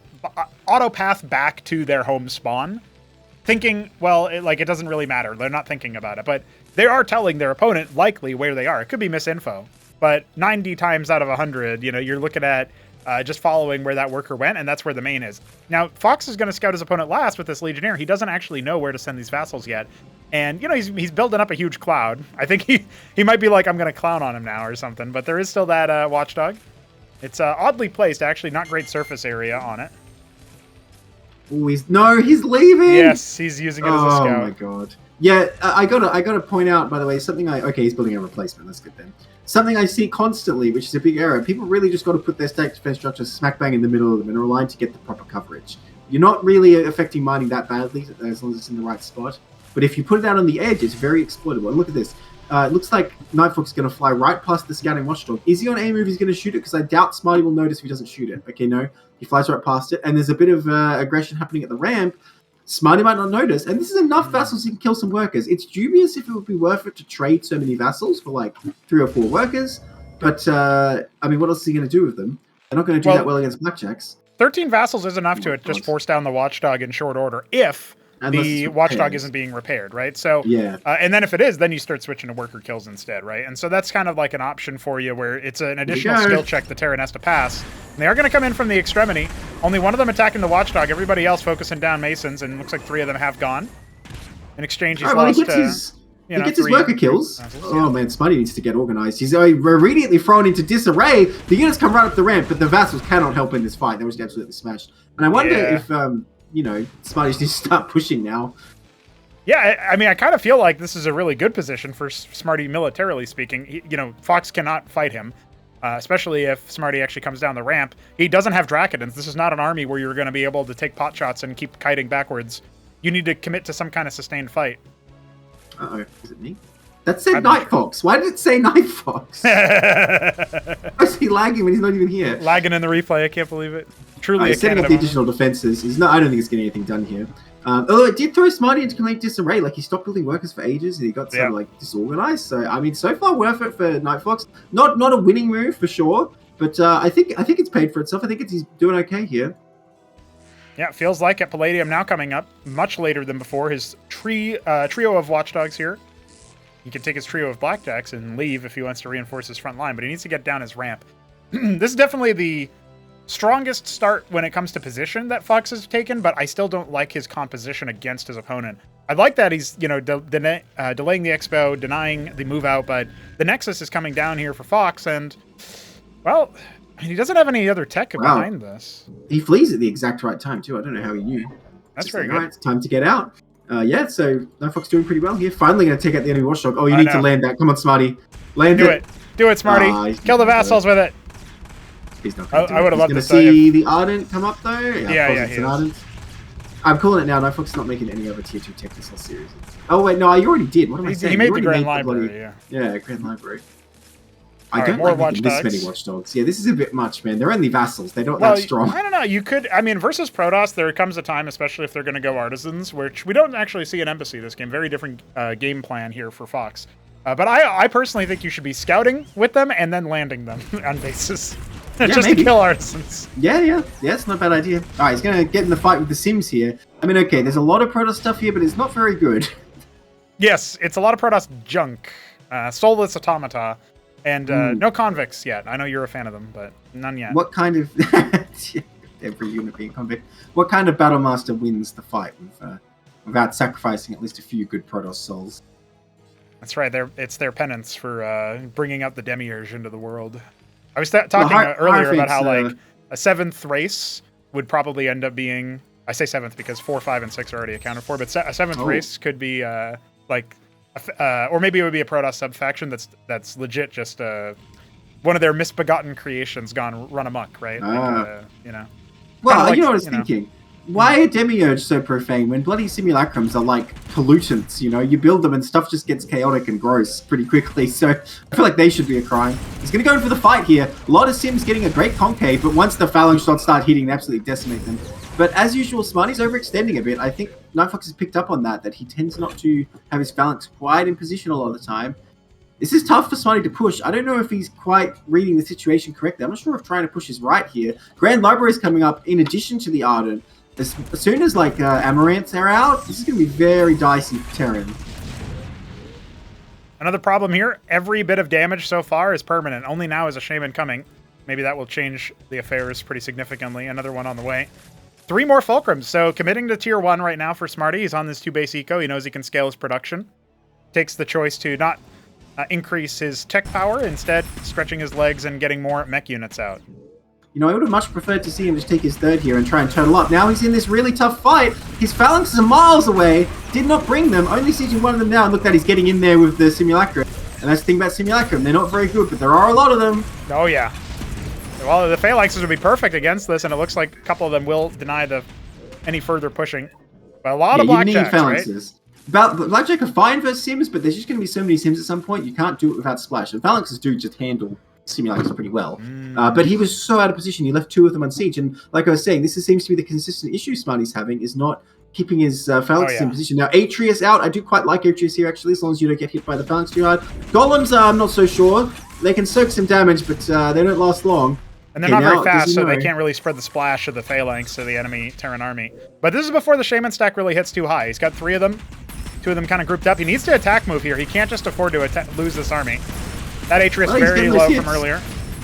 auto-path back to their home spawn, thinking, well, it doesn't really matter. They're not thinking about it, but they are telling their opponent likely where they are. It could be misinfo, but 90 times out of 100, you're looking at just following where that worker went, and that's where the main is. Now, Fox is going to scout his opponent last with this Legionnaire. He doesn't actually know where to send these vassals yet. And, he's building up a huge cloud. I think he might be like, I'm going to clown on him now or something, but there is still that Watchdog. It's oddly placed, actually, not great surface area on it. Oh, he's leaving! Yes, he's using it as a scout. Oh my god. Yeah, I gotta point out, by the way, something okay, he's building a replacement, that's good then. Something I see constantly, which is a big error. People really just got to put their stack defense structure smack bang in the middle of the mineral line to get the proper coverage. You're not really affecting mining that badly, as long as it's in the right spot. But if you put it out on the edge, it's very exploitable. And look at this. It looks like NightFox is going to fly right past the scouting watchdog. Is he on aim if he's going to shoot it? Because I doubt Smarty will notice if he doesn't shoot it. Okay, no. He flies right past it. And there's a bit of aggression happening at the ramp. Smarty might not notice. And this is enough vassals you can kill some workers. It's dubious if it would be worth it to trade so many vassals for like 3 or 4 workers. But, I mean, what else is he going to do with them? They're not going to do that well against blackjacks. 13 vassals is enough to just force down the watchdog in short order if the watchdog isn't being repaired, right? So, yeah. And then if it is, then you start switching to worker kills instead, right? And so that's kind of like an option for you where it's an additional skill check the Terran has to pass. And they are going to come in from the extremity. Only one of them attacking the watchdog. Everybody else focusing down Masons, and it looks like 3 of them have gone. In exchange, he's lost... He gets his worker kills. Oh man, Smarty needs to get organized. He's immediately thrown into disarray. The units come right up the ramp, but the vassals cannot help in this fight. They were just absolutely smashed. And I wonder if, Smarty needs to start pushing now. Yeah, I mean, I kind of feel like this is a really good position for Smarty militarily speaking. Fox cannot fight him, especially if Smarty actually comes down the ramp. He doesn't have Drakadins. This is not an army where you're going to be able to take pot shots and keep kiting backwards. You need to commit to some kind of sustained fight. Uh-oh, is it me? That said NightFox. Why did it say NightFox? Why is he lagging when he's not even here? Lagging in the replay, I can't believe it. Truly he's setting up the additional defenses. I don't think it's getting anything done here. Although it did throw Smarty into complete disarray. Like, he stopped building workers for ages and he got sort of disorganized. So, I mean, so far worth it for NightFox. Not a winning move for sure, but I think it's paid for itself. I think he's doing okay here. Yeah, it feels like it. Palladium now coming up much later than before. His trio of watchdogs here. He can take his trio of blackjacks and leave if he wants to reinforce his front line, but he needs to get down his ramp. This is definitely the strongest start when it comes to position that Fox has taken, but I still don't like his composition against his opponent. I like that he's, delaying the expo, denying the move out, but the Nexus is coming down here for Fox, and, well... he doesn't have any other tech behind this. He flees at the exact right time, too. I don't know how he knew. That's very good. Right, it's time to get out. So NightFox doing pretty well here. Finally going to take out the enemy watchdog. Oh, you need to land that. Come on, Smarty. Land it. Do it, Smarty. Kill the vassals with it. He's not going to I would have loved to see the Ardent come up, though. Yeah, it's an Ardent. I'm calling it now. NightFox is not making any other tier 2 tech this whole series. Oh, wait, no, you already did. What am I saying? He made the Grand Library, Yeah, Grand Library. I don't like this many watchdogs. Yeah, this is a bit much, man. They're only vassals. They're not that strong. I don't know. You could, versus Protoss, there comes a time, especially if they're going to go artisans, which we don't actually see an embassy this game. Very different game plan here for Fox. But I personally think you should be scouting with them and then landing them on bases. Just to kill artisans. Yeah, it's not a bad idea. All right, he's going to get in the fight with the Sims here. I mean, okay, there's a lot of Protoss stuff here, but it's not very good. Yes, it's a lot of Protoss junk. Soulless automata. And no convicts yet. I know you're a fan of them, but none yet. What kind of... every unit being convict. What kind of Battlemaster wins the fight without sacrificing at least a few good Protoss souls? That's right. It's their penance for bringing out the Demiurge into the world. I was talking earlier about how like a 7th race would probably end up being... I say 7th because 4, 5, and 6 are already accounted for, but a 7th race could be or maybe it would be a Protoss sub-faction that's legit just one of their misbegotten creations gone run amok, right? Well, what I was thinking. Why are Demiurge so profane when bloody simulacrums are like pollutants, you know? You build them and stuff just gets chaotic and gross pretty quickly, so I feel like they should be a crime. He's going to go in for the fight here. A lot of Sims getting a great concave, but once the phalanx shots start hitting, they absolutely decimate them. But as usual, Smarty's overextending a bit. I think NightFox has picked up on that he tends not to have his phalanx quite in position a lot of the time. This is tough for Smarty to push. I don't know if he's quite reading the situation correctly. I'm not sure if trying to push is right here. Grand Library is coming up in addition to the Ardent. As soon as like Amaranths are out, this is going to be very dicey for Terran. Another problem here, every bit of damage so far is permanent. Only now is a Shaman coming. Maybe that will change the affairs pretty significantly. Another one on the way. 3 more Fulcrums, so committing to tier 1 right now for Smarty. He's on this 2-base eco. He knows he can scale his production. Takes the choice to not increase his tech power, instead stretching his legs and getting more mech units out. You know, I would have much preferred to see him just take his third here and try and turtle up. Now he's in this really tough fight. His phalanxes are miles away. Did not bring them. Only sieging one of them now. And look at that, he's getting in there with the Simulacrum. And that's the thing about Simulacrum. They're not very good, but there are a lot of them. Oh, yeah. Well, the phalanxes would be perfect against this, and it looks like a couple of them will deny any further pushing. But a lot of blackjacks, right? Blackjack are fine versus Sims, but there's just going to be so many Sims at some point, you can't do it without Splash. And phalanxes do just handle Simulators pretty well. But he was so out of position, he left 2 of them on siege. And like I was saying, this seems to be the consistent issue Smarty's having, is not keeping his phalanxes in position. Now, Atreus out. I do quite like Atreus here, actually, as long as you don't get hit by the phalanx too hard. Golems, I'm not so sure. They can soak some damage, but they don't last long. And they're not very fast, so they can't really spread the splash of the phalanx to the enemy Terran army. But this is before the Shaman stack really hits too high. He's got 3 of them. 2 of them kind of grouped up. He needs to attack move here. He can't just afford to lose this army. That Atreus very low from earlier.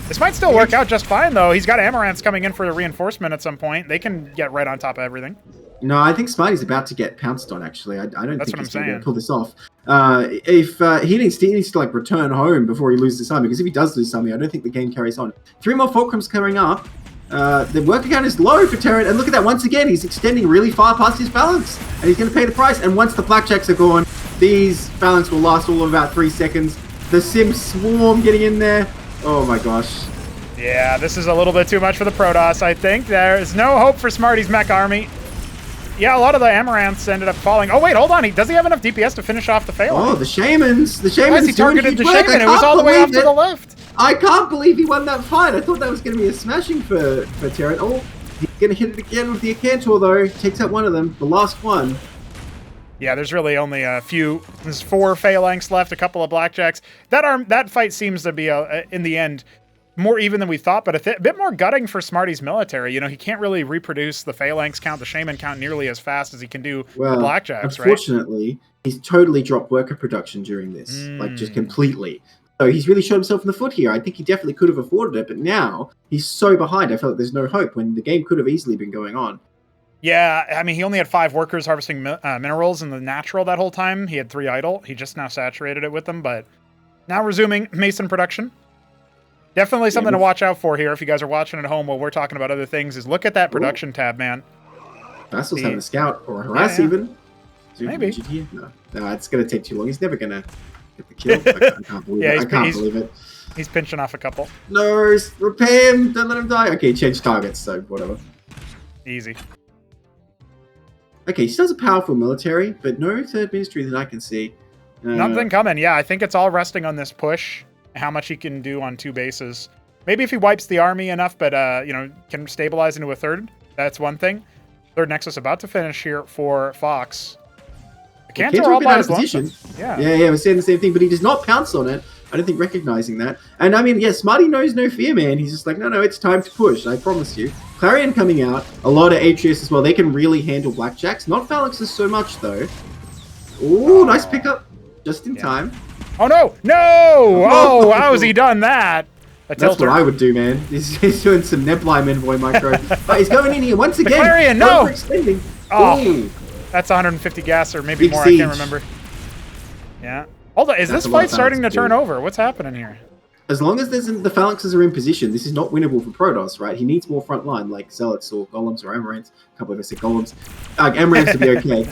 This might still work out just fine, though. He's got Amaranths coming in for a reinforcement at some point. They can get right on top of everything. No, I think Smarty's about to get pounced on, actually. I don't think he's going to pull this off. If he needs to like return home before he loses this army, because if he does lose something, I don't think the game carries on. 3 more Fulcrums coming up. The worker count is low for Terran, and look at that, once again, he's extending really far past his phalanx, and he's going to pay the price, and once the blackjacks are gone, these phalanx will last all of about 3 seconds. The Sims swarm getting in there. Oh my gosh. Yeah, this is a little bit too much for the Protoss, I think. There is no hope for Smarty's mech army. Yeah, a lot of the Amaranths ended up falling. Oh, wait, hold on. Does he have enough DPS to finish off the phalanx? Oh, the Shamans. The Shamans. Yes, he targeted the Shaman. It was all the way off to the left. I can't believe he won that fight. I thought that was going to be a smashing for Terran. Oh, he's going to hit it again with the Acantor, though. Takes out one of them. The last one. Yeah, there's really only a few. There's 4 phalanx left, a couple of blackjacks. That fight seems to be, in the end, more even than we thought, but a bit more gutting for Smarty's military. You know, he can't really reproduce the phalanx count, the Shaman count nearly as fast as he can do the blackjacks, right? Unfortunately, he's totally dropped worker production during this, like just completely. So he's really shot himself in the foot here. I think he definitely could have afforded it, but now he's so behind. I feel like there's no hope when the game could have easily been going on. Yeah, I mean, he only had 5 workers harvesting minerals in the natural that whole time. He had 3 idle. He just now saturated it with them, but now resuming Mason production. Definitely something to watch out for here if you guys are watching at home while we're talking about other things, is look at that production tab, man. Vassal's having a scout or a harass even. Maybe. No, it's going to take too long. He's never going to get the kill. I can't believe it. I can't believe it. He's pinching off a couple. No, repair him. Don't let him die. Okay, change targets, so whatever. Easy. Okay, he still has a powerful military, but no third ministry that I can see. Nothing coming. Yeah, I think it's all resting on this push, how much he can do on 2 bases. Maybe if he wipes the army enough, but can stabilize into a third. That's one thing. Third Nexus about to finish here for Fox. Cantor all by his position. Yeah, we're saying the same thing, but he does not pounce on it. I don't think recognizing that. And I mean, yeah, Smarty knows no fear, man. He's just like, no, it's time to push. I promise you. Clarion coming out. A lot of Atreus as well. They can really handle blackjacks. Not phalanxes so much, though. Ooh, nice pickup. Just in time. Oh, no! No! Oh, how has he done that? That's what I would do, man. He's doing some Nebulime Envoy micro. But he's going in here once again. Clarion, no! Extending. Oh, ooh. That's 150 gas or maybe big more. Siege. I can't remember. Yeah. Hold on, is this fight starting to turn over? What's happening here? As long as the phalanxes are in position, this is not winnable for Protoss, right? He needs more front line, like Zealots or Golems or Amaranths. A couple of us said Golems. Amaranths would be okay.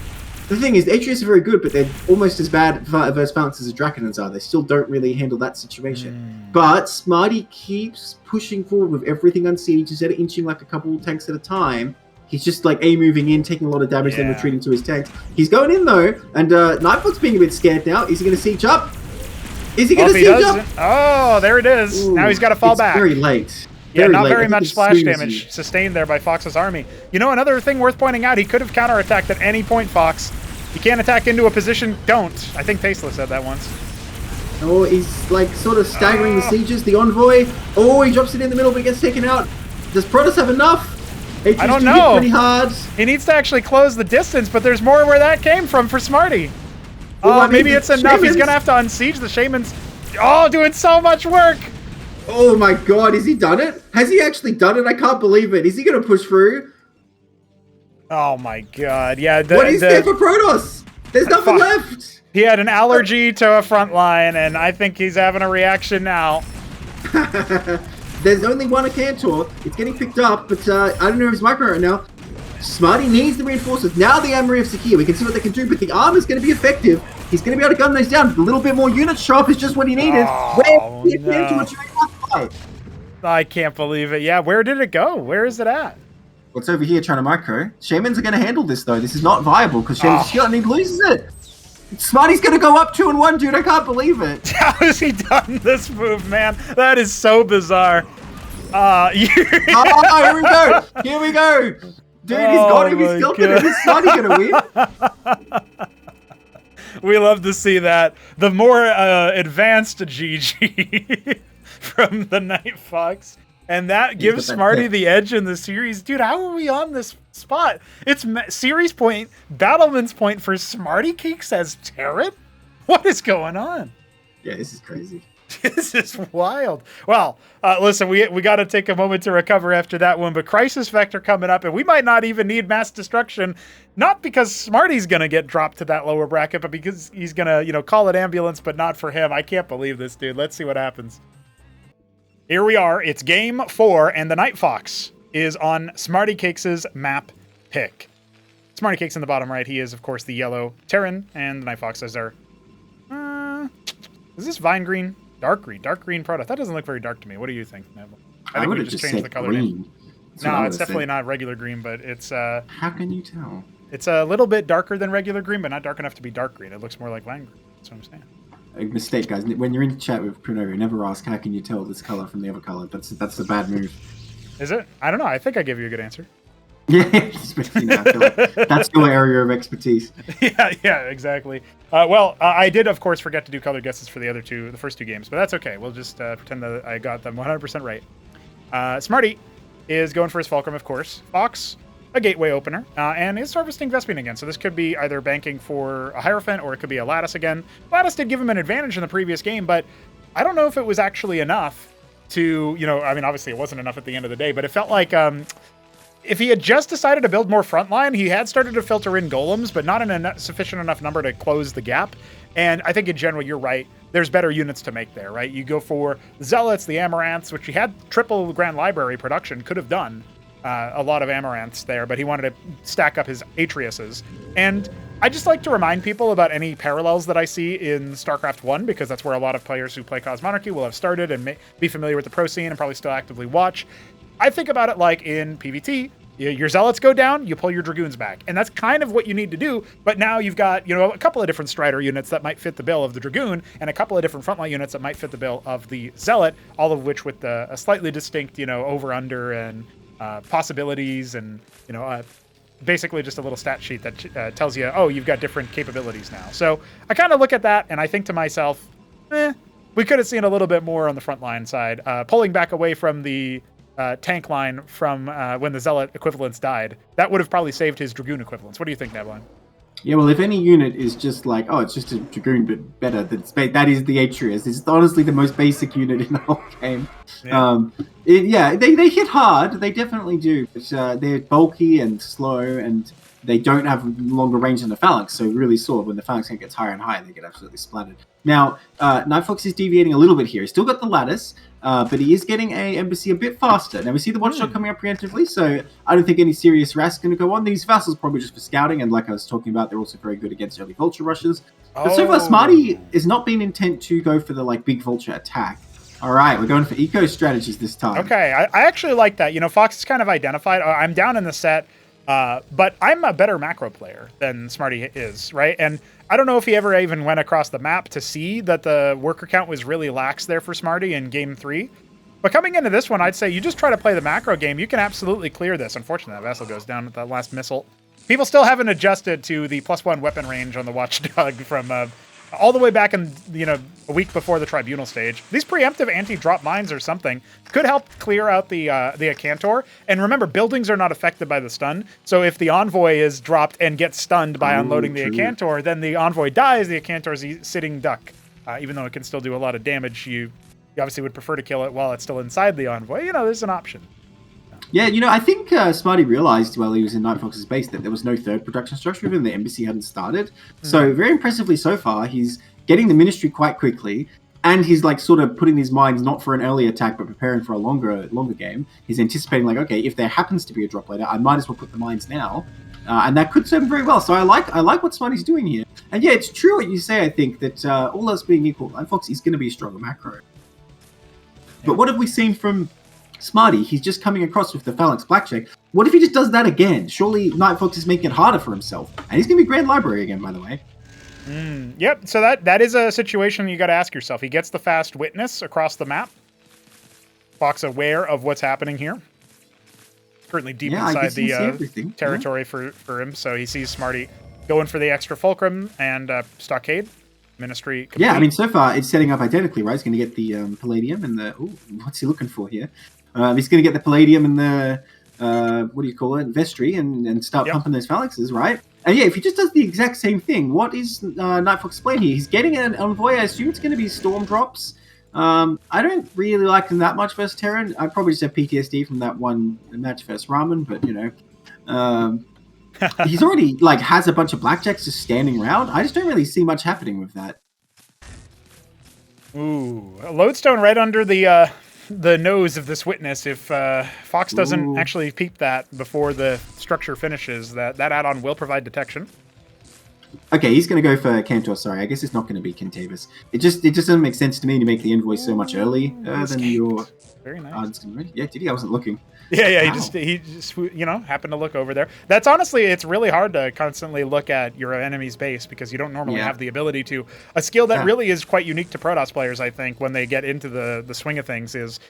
The thing is, Atreus are very good, but they're almost as bad versus phalanxes as Draconans are. They still don't really handle that situation. But Smarty keeps pushing forward with everything on siege instead of inching like a couple tanks at a time. He's just like moving in, taking a lot of damage, then Yeah. retreating to his tanks. He's going in though, and NightFox being a bit scared now. Is he going to siege up? Is he going to siege up? Oh, there it is. Ooh, now he's got to fall it's back. very late. Yeah, not late. very I think much as splash soon as damage sustained there by Fox's army. You know, another thing worth pointing out, he could have counterattacked at any point, Fox. You can't attack into a position, don't. I think Tasteless said that once. Oh, he's like sort of staggering the sieges, the envoy. Oh, he drops it in the middle but gets taken out. Does Protoss have enough? I don't know. Pretty hard. He needs to actually close the distance, but there's more where that came from for Smarty. Oh, I mean, maybe it's enough. He's Shamans- going to have to unsiege the Shamans. Oh, doing so much work. Oh my god, has he done it? Has he actually done it? I can't believe it. Is he going to push through? Oh my god. Yeah. What is there for Protoss? There's nothing left. He had an allergy to a front line, and I think he's having a reaction now. There's only one Cantor. It's getting picked up, but I don't know if it's micro right now. Smarty needs the reinforcements. Now the Armory of Sakia. We can see what they can do, but the armor's going to be effective. He's going to be able to gun those down. A little bit more units show up is just what he needed. Oh, no. Fight. I can't believe it. Yeah, where did it go? Where is it at? What's over here trying to micro? Shamans are going to handle this, though. This is not viable, because Shaman's skill and he loses it. Smarty's going to go up 2-1, dude. I can't believe it. How has he done this move, man? That is so bizarre. Oh, here we go. Here we go. Dude, he's got him. He's still going to... Is Smarty going to win? We love to see that. The more advanced GG from the TheNightFox. And that gives Smarty the edge in the series. Dude, how are we on this spot? It's series point, Battleman's point for SmrtyCakes as Terran? What is going on? Yeah, this is crazy. This is wild. Well, listen, we got to take a moment to recover after that one, but Crisis Vector coming up, and we might not even need mass destruction, not because Smarty's going to get dropped to that lower bracket, but because he's going to, call it ambulance, but not for him. I can't believe this, dude. Let's see what happens. Here we are. It's game 4, and the TheNightFox is on SmrtyCakes' map pick. SmrtyCakes in the bottom right. He is, of course, the yellow Terran, and the TheNightFox is our... is this Vine Green? Dark green product. That doesn't look very dark to me. What do you think, Neville? I think would we have just just changed said the color green. name. No, it's definitely not regular green, but it's How can you tell? It's a little bit darker than regular green, but not dark enough to be dark green. It looks more like Vine Green. That's what I'm saying. A mistake, guys. When you're in chat with Prunovo, never ask how can you tell this color from the other color. That's a bad move. Is it? I don't know. I think I gave you a good answer. Yeah, especially now. I feel like that's your area of expertise. Yeah, exactly. I did, of course, forget to do color guesses for the first two games, but that's okay. We'll just pretend that I got them 100% right. Smarty is going for his Fulcrum, of course. Fox, a gateway opener, and is harvesting Vespene again. So this could be either banking for a Hierophant or it could be a Lattice again. Lattice did give him an advantage in the previous game, but I don't know if it was actually enough to, obviously it wasn't enough at the end of the day, but it felt like if he had just decided to build more frontline, he had started to filter in golems, but not in a sufficient enough number to close the gap. And I think in general, you're right. There's better units to make there, right? You go for the Zealots, the Amaranths, which he had triple Grand Library production, could have done a lot of Amaranths there, but he wanted to stack up his Atriuses. And I just like to remind people about any parallels that I see in StarCraft 1, because that's where a lot of players who play Cosmonarchy will have started and be familiar with the pro scene and probably still actively watch. I think about it like in PvT, your Zealots go down, you pull your Dragoons back. And that's kind of what you need to do. But now you've got, a couple of different Strider units that might fit the bill of the Dragoon, and a couple of different frontline units that might fit the bill of the Zealot, all of which with a slightly distinct, over-under and possibilities and, basically just a little stat sheet that tells you, oh, you've got different capabilities now. So I kind of look at that and I think to myself, we could have seen a little bit more on the frontline side, pulling back away from the tank line from when the Zealot equivalents died. That would have probably saved his Dragoon equivalents. What do you think, Nebline? Yeah, well, if any unit is just like, it's just a Dragoon, but better, that is the Atrius. It's honestly the most basic unit in the whole game. Yeah, they hit hard. They definitely do. But they're bulky and slow, and they don't have longer range than the Phalanx. So really sore when the Phalanx gets higher and higher, they get absolutely splattered. Now, TheNightFox is deviating a little bit here. He's still got the Lattice, but he is getting a Embassy a bit faster. Now, we see the Watchdog coming up preemptively, so I don't think any serious RAS is going to go on. These Vassals probably just for scouting, and like I was talking about, they're also very good against early Vulture rushes. But so far, Smarty has not been intent to go for the big Vulture attack. All right, we're going for eco strategies this time. Okay, I actually like that. Fox is kind of identified. I'm down in the set. But I'm a better macro player than Smarty is, right? And I don't know if he ever even went across the map to see that the worker count was really lax there for Smarty in game 3. But coming into this one, I'd say you just try to play the macro game. You can absolutely clear this. Unfortunately, that vessel goes down at that last missile. People still haven't adjusted to the +1 weapon range on the Watchdog from all the way back in, a week before the Tribunal stage. These preemptive anti-drop mines or something could help clear out the Acantor. And remember, buildings are not affected by the stun. So if the Envoy is dropped and gets stunned by unloading the Acantor, then the Envoy dies, the Acantor is sitting duck. Even though it can still do a lot of damage, you obviously would prefer to kill it while it's still inside the Envoy. There's an option. Yeah, I think Smarty realized while he was in NightFox's base that there was no third production structure, even the embassy hadn't started. So very impressively so far, he's getting the ministry quite quickly, and he's like sort of putting his minds not for an early attack, but preparing for a longer game. He's anticipating like, okay, if there happens to be a drop later, I might as well put the mines now, and that could serve him very well. So I like what Smarty's doing here. And yeah, it's true what you say. I think that all else being equal, NightFox is going to be a stronger macro. But what have we seen from Smarty? He's just coming across with the Phalanx Blackjack. What if he just does that again? Surely NightFox is making it harder for himself. And he's going to be Grand Library again, by the way. Yep, so that is a situation you got to ask yourself. He gets the fast witness across the map. Fox aware of what's happening here. Currently deep inside the territory for him, so he sees Smarty going for the extra fulcrum and stockade. Ministry complete. Yeah, I mean, so far it's setting up identically, right? He's going to get the Palladium and the... Ooh, what's he looking for here? He's going to get the Palladium and the... what do you call it? Vestry and start pumping those phalanxes, right? And yeah, if he just does the exact same thing, what is NightFox playing here? He's getting an Envoy. I assume it's going to be Storm Drops. I don't really like him that much versus Terran. I'd probably just have PTSD from that one match versus Ramen, but, he's already has a bunch of blackjacks just standing around. I just don't really see much happening with that. Ooh, a lodestone right under the nose of this witness. If Fox doesn't actually peep that before the structure finishes, that add-on will provide detection. Okay, he's going to go for Cantor. Sorry, I guess it's not going to be Cantavus. It just doesn't make sense to me to make the Envoy so much earlier than your... Very nice. Yeah, did he? I wasn't looking. Yeah, wow. he just happened to look over there. That's honestly, it's really hard to constantly look at your enemy's base because you don't normally have the ability to. A skill that really is quite unique to Protoss players, I think, when they get into the swing of things is,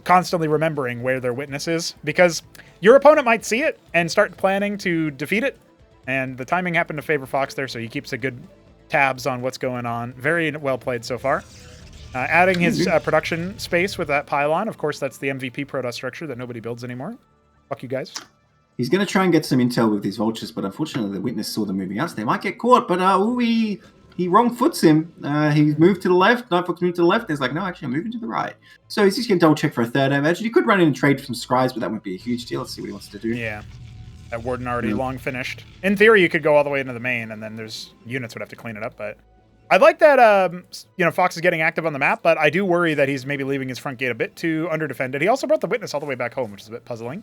constantly remembering where their witness is, because your opponent might see it and start planning to defeat it, and the timing happened to favor Fox there, so he keeps a good tabs on what's going on. Very well played so far. Adding his production space with that pylon. Of course, that's the MVP Protoss structure that nobody builds anymore. Fuck you guys. He's going to try and get some intel with these vultures, but unfortunately the witness saw them moving out, so they might get caught. But he wrong foots him. He moved to the left. NightFox moved to the left. He's like, no, actually, I'm moving to the right. So he's just going to double check for a third image. He could run in and trade for some scribes, but that wouldn't be a huge deal. Let's see what he wants to do. Yeah. That Warden already long finished. In theory, you could go all the way into the main, and then there's units would have to clean it up, but... I like that, Fox is getting active on the map, but I do worry that he's maybe leaving his front gate a bit too under-defended. He also brought the witness all the way back home, which is a bit puzzling.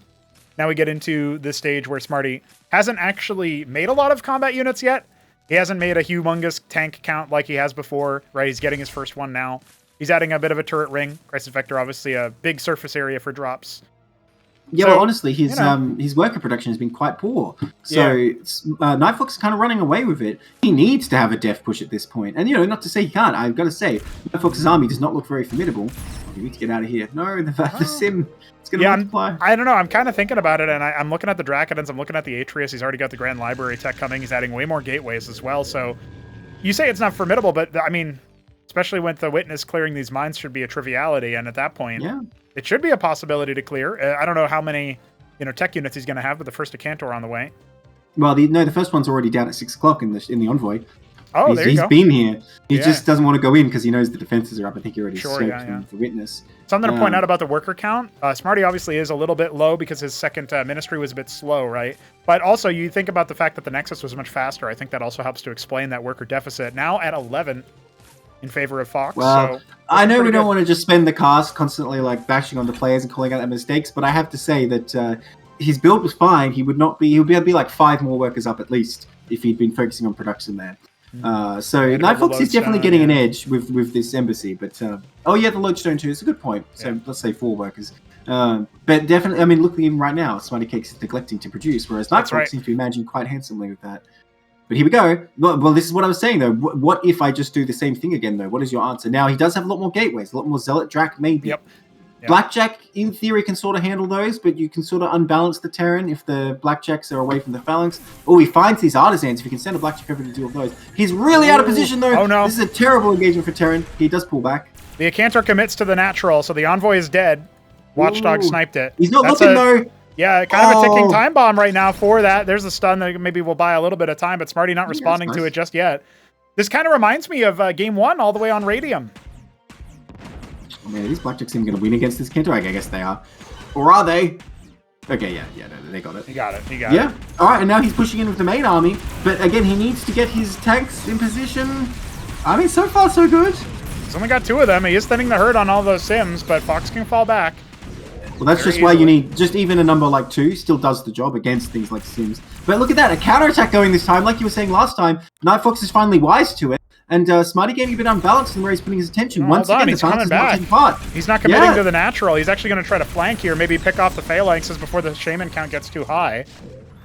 Now we get into this stage where Smarty hasn't actually made a lot of combat units yet. He hasn't made a humongous tank count like he has before, right? He's getting his first one now. He's adding a bit of a turret ring. Crisis Vector, obviously a big surface area for drops. Yeah, well, honestly, his worker production has been quite poor. So NightFox is kind of running away with it. He needs to have a def push at this point. And, not to say he can't. I've got to say, NightFox's army does not look very formidable. You need to get out of here. No, the sim, it's going to multiply. I don't know. I'm kind of thinking about it, and I'm looking at the Dracodons. I'm looking at the Atreus. He's already got the Grand Library tech coming. He's adding way more gateways as well. So you say it's not formidable, but, I mean, especially with the Witness clearing these mines should be a triviality. And at that point... Yeah. It should be a possibility to clear. I don't know how many, tech units he's going to have, but the first Acantor on the way. Well, the first one's already down at 6 o'clock in the Envoy. Oh, there you go. He's been here. He just doesn't want to go in because he knows the defenses are up. I think he already soaked the Witness. Something to point out about the worker count. Smarty obviously is a little bit low because his second ministry was a bit slow, right? But also, you think about the fact that the Nexus was much faster. I think that also helps to explain that worker deficit. Now at 11 in favor of Fox. Well, so I know we don't want to just spend the cast constantly bashing on the players and calling out their mistakes, but I have to say that his build was fine. He would be able to be 5 more workers up at least if he'd been focusing on production there. So NightFox is definitely getting an edge with this embassy. But oh yeah, the lodestone too. It's a good point. So let's say 4 workers. But definitely, I mean, look at him right now. SmrtyCakes is neglecting to produce, whereas NightFox seems to be managing quite handsomely with that. But here we go. Well, this is what I was saying, though. What if I just do the same thing again, though? What is your answer? Now, he does have a lot more gateways, a lot more Zealot Drac, maybe. Yep. Blackjack, in theory, can sort of handle those, but you can sort of unbalance the Terran if the Blackjacks are away from the Phalanx. Oh, he finds these Artisans. If he can send a Blackjack over to deal with those. He's really out of position, though. Oh, no. This is a terrible engagement for Terran. He does pull back. The Acantor commits to the natural, so the Envoy is dead. Watchdog sniped it. He's not looking, though. Yeah, kind of a ticking time bomb right now for that. There's a stun that maybe will buy a little bit of time, but Smarty not responding to it just yet. This kind of reminds me of Game 1 all the way on Radium. Oh, man, these Blackjacks even going to win against this Cantor? I guess they are. Or are they? Okay, no, they got it. He got it. Yeah. All right, and now he's pushing in with the main army. But again, he needs to get his tanks in position. I mean, so far, so good. He's only got 2 of them. He is thinning the herd on all those Sims, but Fox can fall back. Well, that's just why you need just even a number like 2 still does the job against things like Sims. But look at that, a counterattack going this time. Like you were saying last time, NightFox is finally wise to it. And Smarty getting a bit unbalanced in where he's putting his attention. Once again, he's coming back. He's not committing to the natural. He's actually going to try to flank here, maybe pick off the phalanxes before the shaman count gets too high.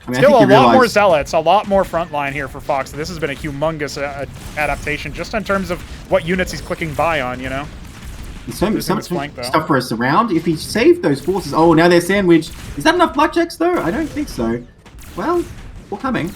I mean, still a lot more zealots, a lot more frontline here for Fox. This has been a humongous adaptation just in terms of what units he's clicking by on, you know? Some stuff for us around. If he saved those forces... Oh, now they're sandwiched. Is that enough Blackjacks, though? I don't think so. Well, we're coming.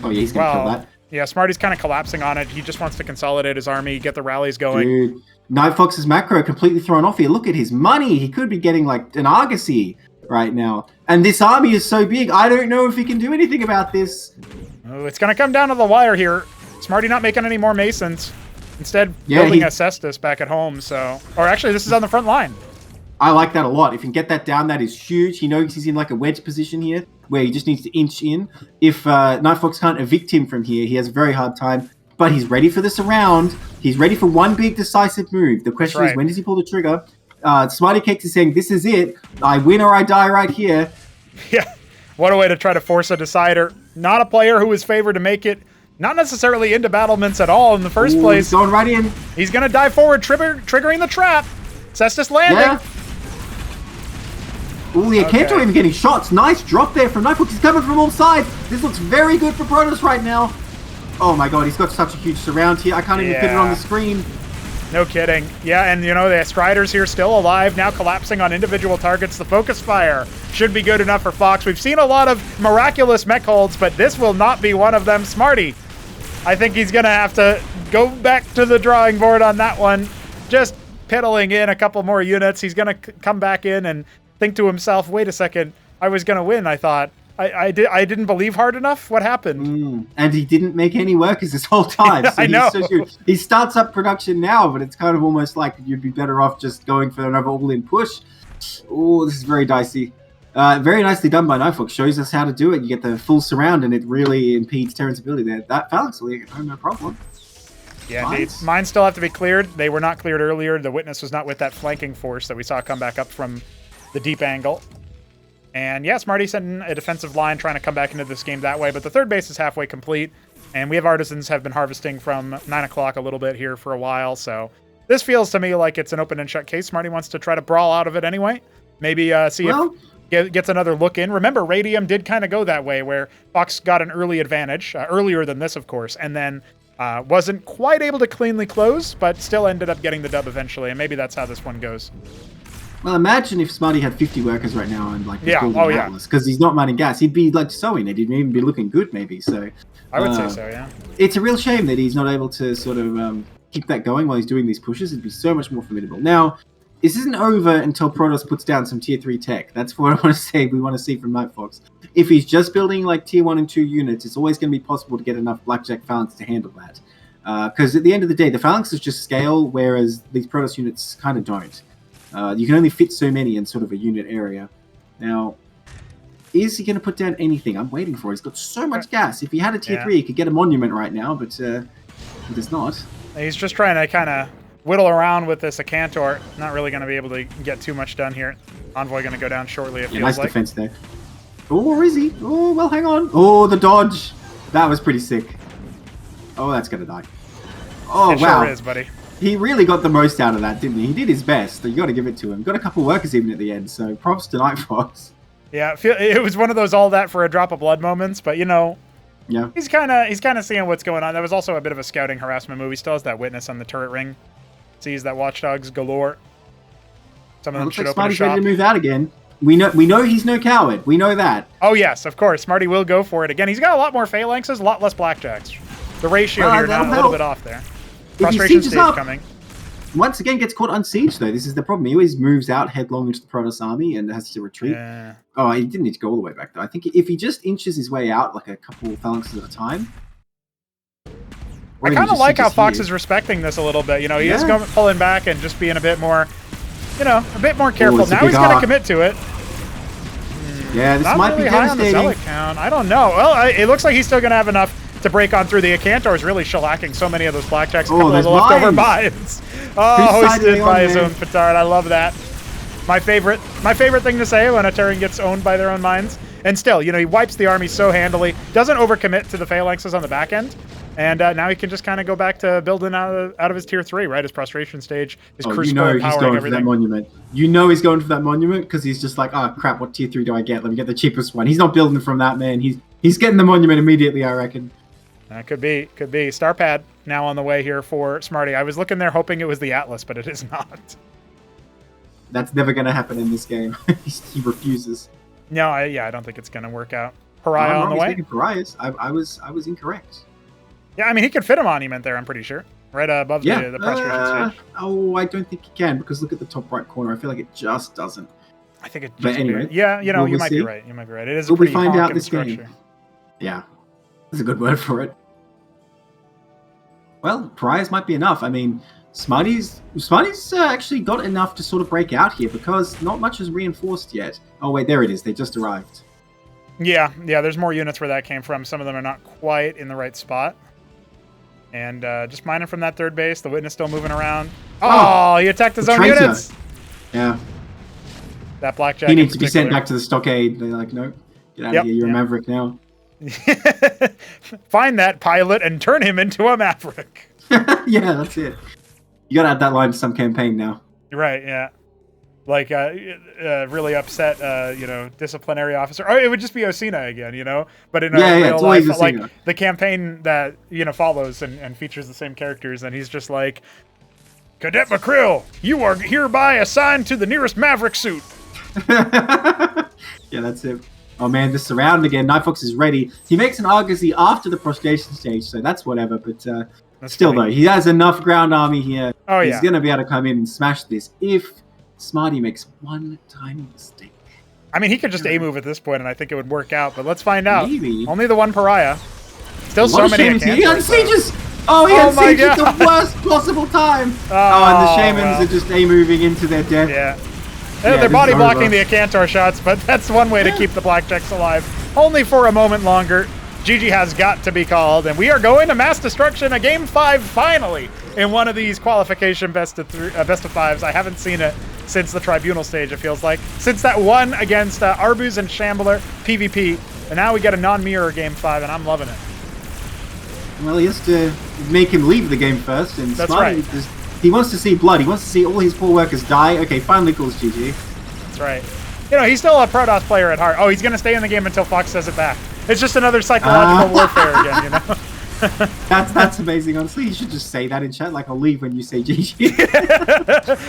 Oh, yeah, he's going to kill that. Yeah, Smarty's kind of collapsing on it. He just wants to consolidate his army, get the rallies going. Dude, NightFox's macro completely thrown off here. Look at his money. He could be getting, like, an Argosy right now. And this army is so big, I don't know if he can do anything about this. Oh, it's going to come down to the wire here. Smarty not making any more Masons. Instead, building a Cestus back at home, so... Or actually, this is on the front line. I like that a lot. If he can get that down, that is huge. He knows he's in like a wedge position here, where he just needs to inch in. If NightFox can't evict him from here, he has a very hard time. But he's ready for the surround. He's ready for one big decisive move. The question is, when does he pull the trigger? SmrtyCakes is saying, this is it. I win or I die right here. Yeah, what a way to try to force a decider. Not a player who is favored to make it. Not necessarily into battlements at all in the first place. He's going right in. He's going to dive forward, triggering the trap. Cestus landing. Yeah. Ooh, yeah, Cantor even getting shots. Nice drop there from NightFox. He's coming from all sides. This looks very good for Protoss right now. Oh my god, he's got such a huge surround here. I can't even fit it on the screen. No kidding. Yeah, and you know, the Striders here still alive, now collapsing on individual targets. The focus fire should be good enough for Fox. We've seen a lot of miraculous mech holds, but this will not be one of them. Smarty, I think he's going to have to go back to the drawing board on that one. Just piddling in a couple more units. He's going to come back in and think to himself, wait a second, I was going to win, I thought. I didn't believe hard enough? What happened? And he didn't make any workers this whole time. So I know. He starts up production now, but it's kind of almost like you'd be better off just going for another all-in push. Oh, this is very dicey. Very nicely done by NightFox. Shows us how to do it. You get the full surround, and it really impedes Terran's ability there. That Phalanx will get home, no problem. Yeah, indeed. Mines still have to be cleared. They were not cleared earlier. The Witness was not with that flanking force that we saw come back up from the deep angle. And yeah, Smarty sending a defensive line trying to come back into this game that way, but the third base is halfway complete, and we have Artisans have been harvesting from 9 o'clock a little bit here for a while, so this feels to me like it's an open and shut case. Smarty wants to try to brawl out of it anyway. Maybe see if gets another look in. Remember, Radium did kind of go that way, where Fox got an early advantage, earlier than this, of course, and then wasn't quite able to cleanly close, but still ended up getting the dub eventually, and maybe that's how this one goes. Well, imagine if Smarty had 50 workers right now and like Atlas, because he's not mining gas. He'd be like sowing it. He'd even be looking good, maybe. So I would say so, yeah. It's a real shame that he's not able to sort of keep that going while he's doing these pushes. It'd be so much more formidable. Now, this isn't over until Protoss puts down some tier 3 tech. That's what I want to say. We want to see from NightFox. If he's just building like tier 1 and 2 units, it's always going to be possible to get enough Blackjack Phalanx to handle that. Because at the end of the day, the Phalanx is just scale, whereas these Protoss units kind of don't. You can only fit so many in sort of a unit area. Now, is he going to put down anything? I'm waiting for it. He's got so much gas. If he had a tier 3, he could get a monument right now, but he does not. He's just trying to kind of whittle around with this Acantor. Not really going to be able to get too much done here. Envoy going to go down shortly, it feels nice like. Defense there. Oh, or is he? Oh, well, hang on. Oh, the dodge. That was pretty sick. Oh, that's gonna die. Oh, it wow. sure is, buddy. He really got the most out of that, didn't he? He did his best. You got to give it to him. Got a couple workers even at the end, so props to TheNightFox. Yeah, it was one of those all that for a drop of blood moments, but you know, yeah, he's kind of seeing what's going on. That was also a bit of a scouting harassment move. He still has that witness on the turret ring. Sees that watchdogs galore. Some of them should open a shop. Ready to move out again. We know he's no coward. We know that. Oh yes, of course. Smarty will go for it again. He's got a lot more phalanxes, a lot less blackjacks. The ratio here now a little bit off there. Frustration stage coming. Once again, gets caught unsieged, though. This is the problem. He always moves out headlong into the Protoss army and has to retreat. Yeah. Oh, he didn't need to go all the way back, though. I think if he just inches his way out, like a couple phalanxes at a time. I kind of like how Fox is respecting this a little bit. You know, he is pulling back and just being a bit more, you know, a bit more careful. Now he's going to commit to it. Yeah, this Not might really be high on the devastating. zealot count. I don't know. Well, it looks like he's still going to have enough to break on through. The Acantor is really shellacking so many of those blackjacks. A couple of the leftover mines. Oh, hoisted by his own petard. I love that. My favorite thing to say when a Terran gets owned by their own mines. And still, you know, he wipes the army so handily. Doesn't overcommit to the phalanxes on the back end. And now he can just kind of go back to building out of his tier 3, right? His prostration stage, his crucible, you know he's going for that monument. You know he's going for that monument because he's just like, oh crap, what tier 3 do I get? Let me get the cheapest one. He's not building from that, man. He's getting the monument immediately, I reckon. That could be. Starpad now on the way here for Smarty. I was looking there hoping it was the Atlas, but it is not. That's never going to happen in this game. He refuses. No, I don't think it's going to work out. Pariah on the way. Pariahs. I was incorrect. Yeah, I mean, he could fit a monument there, I'm pretty sure. Right above the prostration stage. Oh, I don't think he can, because look at the top right corner. I feel like it just doesn't. I think it just... But anyway. Yeah, you know, you might be right. You might be right. It is a pretty pretty find out this structure. game. Yeah. That's a good word for it. Well, Pariahs might be enough. I mean, Smarty's actually got enough to sort of break out here, because not much is reinforced yet. Oh, wait, there it is. They just arrived. Yeah, there's more units where that came from. Some of them are not quite in the right spot. And just mining from that third base. The witness still moving around. Oh, he attacked his own units. Yeah. That blackjack. He needs to be sent back to the stockade. They're like, no, get out of here. You're a maverick now. Find that pilot and turn him into a maverick. Yeah, that's it. You got to add that line to some campaign now. Right, yeah. Like, really upset, disciplinary officer. Or it would just be Osina again, you know? But in real life, like, the campaign that, follows and features the same characters, and he's just like, Cadet McCrill, you are hereby assigned to the nearest Maverick suit. Yeah, that's it. Oh, man, the surround again. TheNightFox is ready. He makes an Argosy after the prostration stage, so that's whatever, but still, though, he has enough ground army here. Oh, yeah. He's going to be able to come in and smash this if Smarty makes one tiny mistake. I mean, he could just A-move at this point, and I think it would work out, but let's find out. Maybe. Only the one Pariah. Still so many He unsieges! Oh, he unsieges at the worst possible time! And the Shamans are just A-moving into their death. Yeah. They're body blocking the Acantor shots, but that's one way to keep the Blackjacks alive. Only for a moment longer. GG has got to be called, and we are going to mass destruction, a game 5 finally in one of these qualification best of 5s. I haven't seen it since the tribunal stage, it feels like. Since that one against Arbuz and Shambler PvP, and now we get a non-mirror game 5, and I'm loving it. Well, he has to make him leave the game first, and that's Smarty right. He wants to see blood. He wants to see all his poor workers die. Okay, finally calls GG. That's right. You know, he's still a Protoss player at heart. Oh, he's going to stay in the game until Fox says it back. It's just another psychological warfare again, you know? That's amazing. Honestly, you should just say that in chat. Like, I'll leave when you say GG.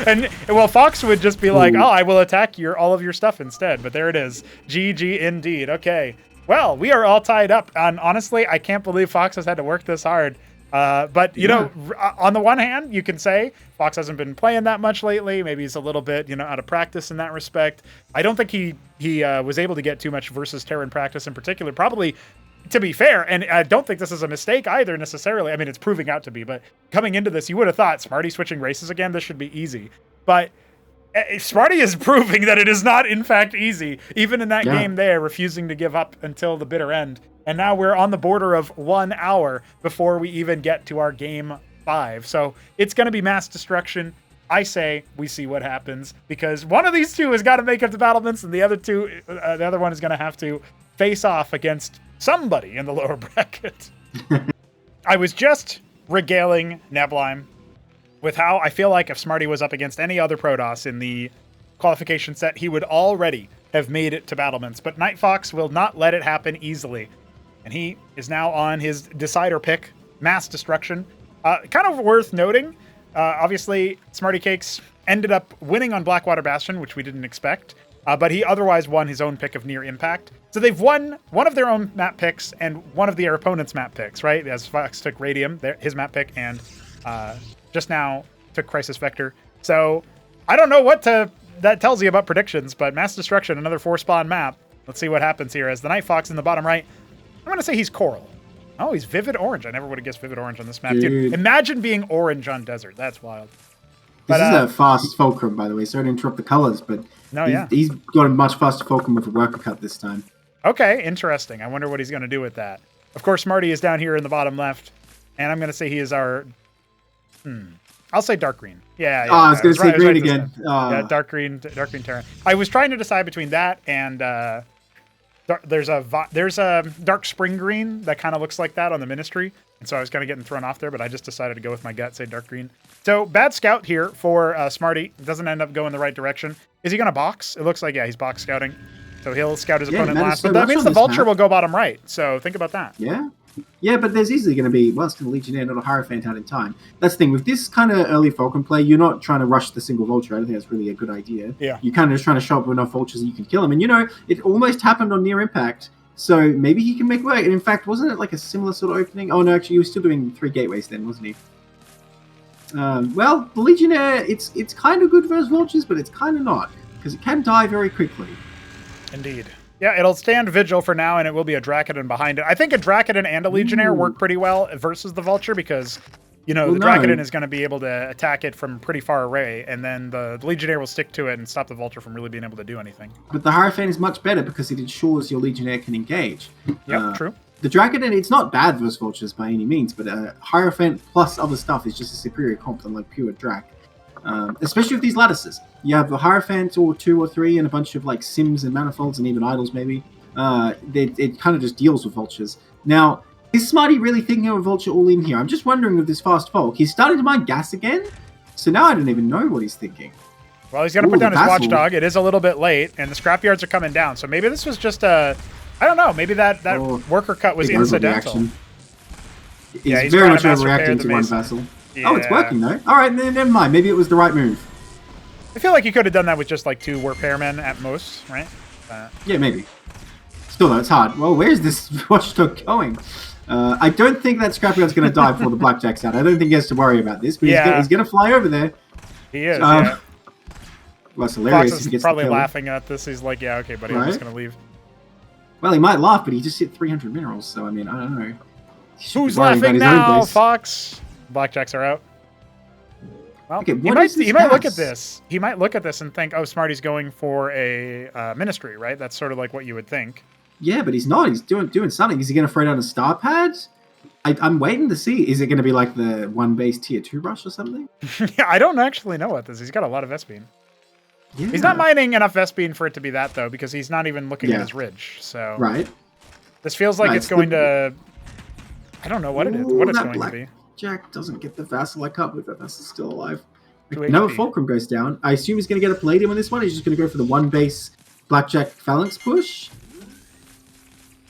And, well, Fox would just be like, oh, I will attack all of your stuff instead. But there it is. GG indeed. Okay. Well, we are all tied up. And honestly, I can't believe Fox has had to work this hard. But, you know, on the one hand, you can say Fox hasn't been playing that much lately. Maybe he's a little bit, out of practice in that respect. I don't think he was able to get too much versus Terran practice in particular, probably, to be fair. And I don't think this is a mistake either necessarily. I mean, it's proving out to be. But coming into this, you would have thought Smarty switching races again, this should be easy. But Smarty is proving that it is not, in fact, easy. Even in that game there, refusing to give up until the bitter end. And now we're on the border of 1 hour before we even get to our game 5. So it's going to be mass destruction. I say we see what happens, because one of these two has got to make it to battlements, and the other one is going to have to face off against somebody in the lower bracket. I was just regaling Neblime with how I feel like if Smarty was up against any other Protoss in the qualification set, he would already have made it to battlements. But NightFox will not let it happen easily. And he is now on his decider pick, Mass Destruction. Kind of worth noting, obviously, SmrtyCakes ended up winning on Blackwater Bastion, which we didn't expect. But he otherwise won his own pick of Near Impact. So they've won one of their own map picks and one of their opponent's map picks, right? As Fox took Radium, his map pick, and just now took Crisis Vector. So I don't know what that tells you about predictions, but Mass Destruction, another 4-spawn map. Let's see what happens here. As the NightFox in the bottom right, I'm going to say he's Coral. Oh, he's Vivid Orange. I never would have guessed Vivid Orange on this map. Dude, imagine being orange on desert. That's wild. This is a fast Fulcrum, by the way. Sorry to interrupt the colors, but he's got a much faster Fulcrum with a worker cut this time. Okay, interesting. I wonder what he's going to do with that. Of course, Smarty is down here in the bottom left, and I'm going to say he is our... I'll say dark green. Yeah. I was going to say green again. Yeah, dark green Terran. I was trying to decide between that and there's a dark spring green that kind of looks like that on the Ministry, and so I was kind of getting thrown off there, but I just decided to go with my gut, say dark green. So bad scout here for Smarty. Doesn't end up going the right direction. Is he going to box? It looks like, yeah, he's box scouting. So he'll scout his opponent last, but that means the Vulture will go bottom right. So think about that. Yeah. Yeah, but there's easily going to be, well, it's going to Legionnaire, not a Hierophant out in time. That's the thing. With this kind of early Falcon play, you're not trying to rush the single Vulture. I don't think that's really a good idea. Yeah. You're kind of just trying to show up with enough Vultures that you can kill them. And, you know, it almost happened on Near Impact, so maybe he can make work. And, in fact, wasn't it like a similar sort of opening? Oh, no, actually, he was still doing 3 gateways then, wasn't he? Well, the Legionnaire, it's kind of good versus Vultures, but it's kind of not, because it can die very quickly. Indeed. Yeah, it'll stand Vigil for now, and it will be a Dracoden behind it. I think a Dracoden and a Legionnaire work pretty well versus the Vulture because, you know, the Dracoden is going to be able to attack it from pretty far away, and then the Legionnaire will stick to it and stop the Vulture from really being able to do anything. But the Hierophant is much better because it ensures your Legionnaire can engage. Yep, true. The Dracoden, it's not bad versus Vultures by any means, but Hierophant plus other stuff is just a superior comp than like pure Drac. Especially with these lattices. You have a Hierophant or 2 or 3 and a bunch of like Sims and Manifolds and even Idols maybe. It kind of just deals with Vultures. Now, is Smarty really thinking of a Vulture all in here? I'm just wondering with this fast Folk. He's starting to mine gas again? So now I don't even know what he's thinking. Well, he's going to put down his Watchdog. It is a little bit late, and the Scrapyards are coming down. So maybe this was just a... I don't know. Maybe that worker cut was incidental. He's very much overreacting to one Vassal. Yeah. Oh, it's working though. All right, never mind. Maybe it was the right move. I feel like you could have done that with just like 2 Warpairmen at most, right? Yeah, maybe. Still though, it's hard. Well, where's this Watchdog going? I don't think that Scrapyard's going to die before the Blackjack's out. I don't think he has to worry about this, but he's going to fly over there. He is, Well, it's hilarious. Fox is probably laughing at this. He's like, yeah, okay, buddy, I'm just going to leave. Well, he might laugh, but he just hit 300 minerals, so I mean, I don't know. Who's laughing now, Fox? Blackjacks are out. Well, okay, he might look at this. He might look at this and think, oh, Smarty's going for a Ministry, right? That's sort of like what you would think. Yeah, but he's not. He's doing something. Is he going to throw down a star pad? I'm waiting to see. Is it going to be like the 1 base tier 2 rush or something? Yeah, I don't actually know what this is. He's got a lot of Vespene. Yeah. He's not mining enough Vespene for it to be that, though, because he's not even looking at his ridge. So this feels like it's going to... I don't know what it is. What it's going to be. Jack doesn't get the Vassal I cut with. That Vassal's still alive. Now Fulcrum goes down. I assume he's going to get a Palladium on this one. He's just going to go for the 1 base Blackjack Phalanx push.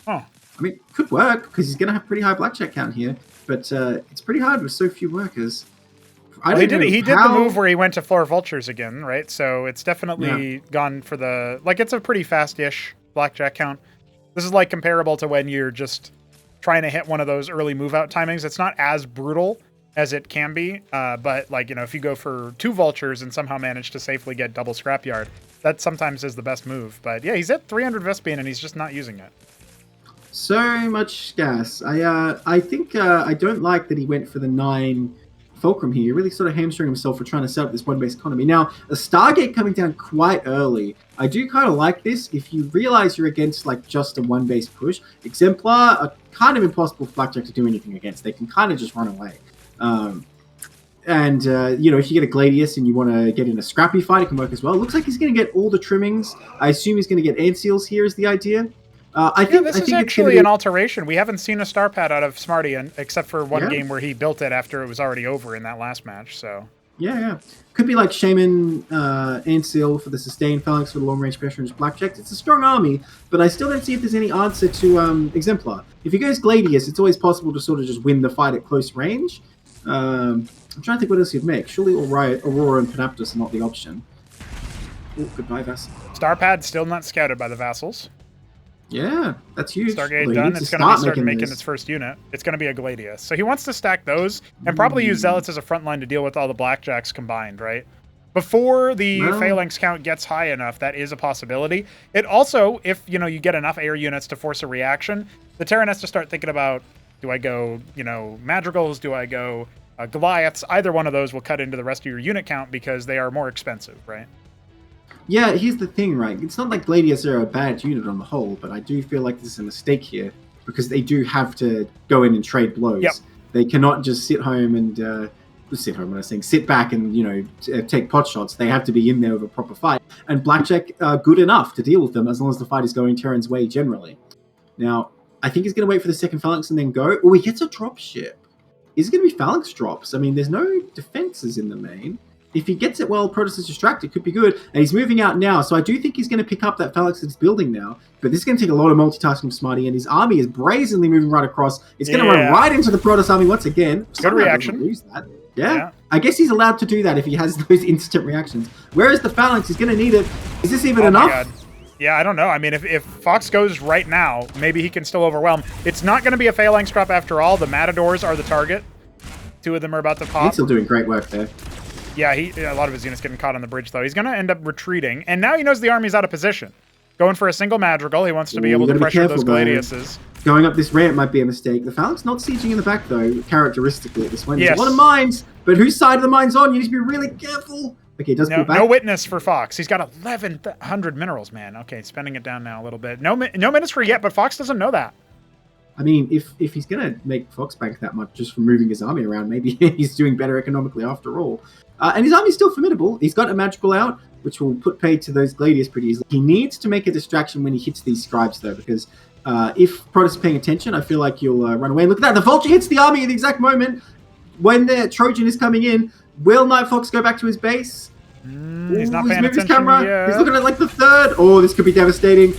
Oh. I mean, could work, because he's going to have pretty high Blackjack count here. But it's pretty hard with so few workers. He did the move where he went to Floor Vultures again, right? So it's definitely gone for the... Like, it's a pretty fast-ish Blackjack count. This is, like, comparable to when you're just trying to hit one of those early move-out timings. It's not as brutal as it can be, but, like, you know, if you go for 2 Vultures and somehow manage to safely get double Scrapyard, that sometimes is the best move. But, yeah, he's at 300 Vespene, and he's just not using it. So much gas. I think I don't like that he went for the 9... Fulcrum here. He really sort of hamstring himself for trying to set up this 1 base economy. Now, a Stargate coming down quite early. I do kind of like this. If you realize you're against like just a 1 base push, Exemplar are kind of impossible for Blackjack to do anything against. They can kind of just run away. You know, if you get a Gladius and you want to get in a scrappy fight, it can work as well. Looks like he's going to get all the trimmings. I assume he's going to get Ant Seals here is the idea. I Yeah, think this I is think actually an alteration. We haven't seen a star pad out of Smarty, except for one game where he built it after it was already over in that last match. So yeah. Could be like Shaman and Seal for the sustained phalanx for the long range pressure and just blackjacks. It's a strong army, but I still don't see if there's any answer to Exemplar. If he goes Gladius, it's always possible to sort of just win the fight at close range. I'm trying to think what else he'd make. Surely Aurora and Panoptus are not the option. Oh, goodbye, Vassal. star pad still not scouted by the Vassals. Yeah, that's huge. Stargate done. It's going to start making its first unit. It's going to be a Gladius. So he wants to stack those and probably use Zealots as a front line to deal with all the Blackjacks combined, right? Before the phalanx count gets high enough, that is a possibility. It also, if you get enough air units to force a reaction, the Terran has to start thinking about, do I go, Madrigals? Do I go Goliaths? Either one of those will cut into the rest of your unit count because they are more expensive, right? Yeah, here's the thing, right? It's not like Gladius are a bad unit on the whole, but I do feel like this is a mistake here because they do have to go in and trade blows. Yep. They cannot just sit home and sit back and take pot shots. They have to be in there with a proper fight. And Blackjack are good enough to deal with them as long as the fight is going Terran's way generally. Now, I think he's going to wait for the second phalanx and then go. Oh, he gets a drop ship. Is it going to be phalanx drops? I mean, there's no defenses in the main. If he gets it while Protoss is distracted, it could be good. And he's moving out now, so I do think he's going to pick up that phalanx that he's building now. But this is going to take a lot of multitasking from Smarty, and his army is brazenly moving right across. It's going to run right into the Protoss army once again. Good reaction. Lose that. Yeah. I guess he's allowed to do that if he has those instant reactions. Whereas the phalanx, he's going to need it. Is this even enough? My God. Yeah, I don't know. I mean, if Fox goes right now, maybe he can still overwhelm. It's not going to be a phalanx drop after all. The Matadors are the target. Two of them are about to pop. He's still doing great work there. Yeah, a lot of his units getting caught on the bridge, though. He's going to end up retreating, and now he knows the army's out of position. Going for a single Madrigal. He wants to be able to pressure those Gladiuses. Going up this ramp might be a mistake. The phalanx not sieging in the back, though, characteristically at this point. Yes. There's a lot of mines, but whose side of the mine's on? You need to be really careful. Okay, he does pull back. No witness for Fox. He's got 1,100 minerals, man. Okay, spending it down now a little bit. No ministry yet, but Fox doesn't know that. I mean, if he's going to make Fox bank that much just from moving his army around, maybe he's doing better economically after all. And his army's still formidable. He's got a magical out, which will put paid to those Gladius pretty easily. He needs to make a distraction when he hits these scribes, though, because if Protoss is paying attention, I feel like you'll run away. And look at that. The Vulture hits the army at the exact moment when the Trojan is coming in. Will NightFox go back to his base? He's not paying attention. His camera. Yeah. He's looking at like the third. Oh, this could be devastating.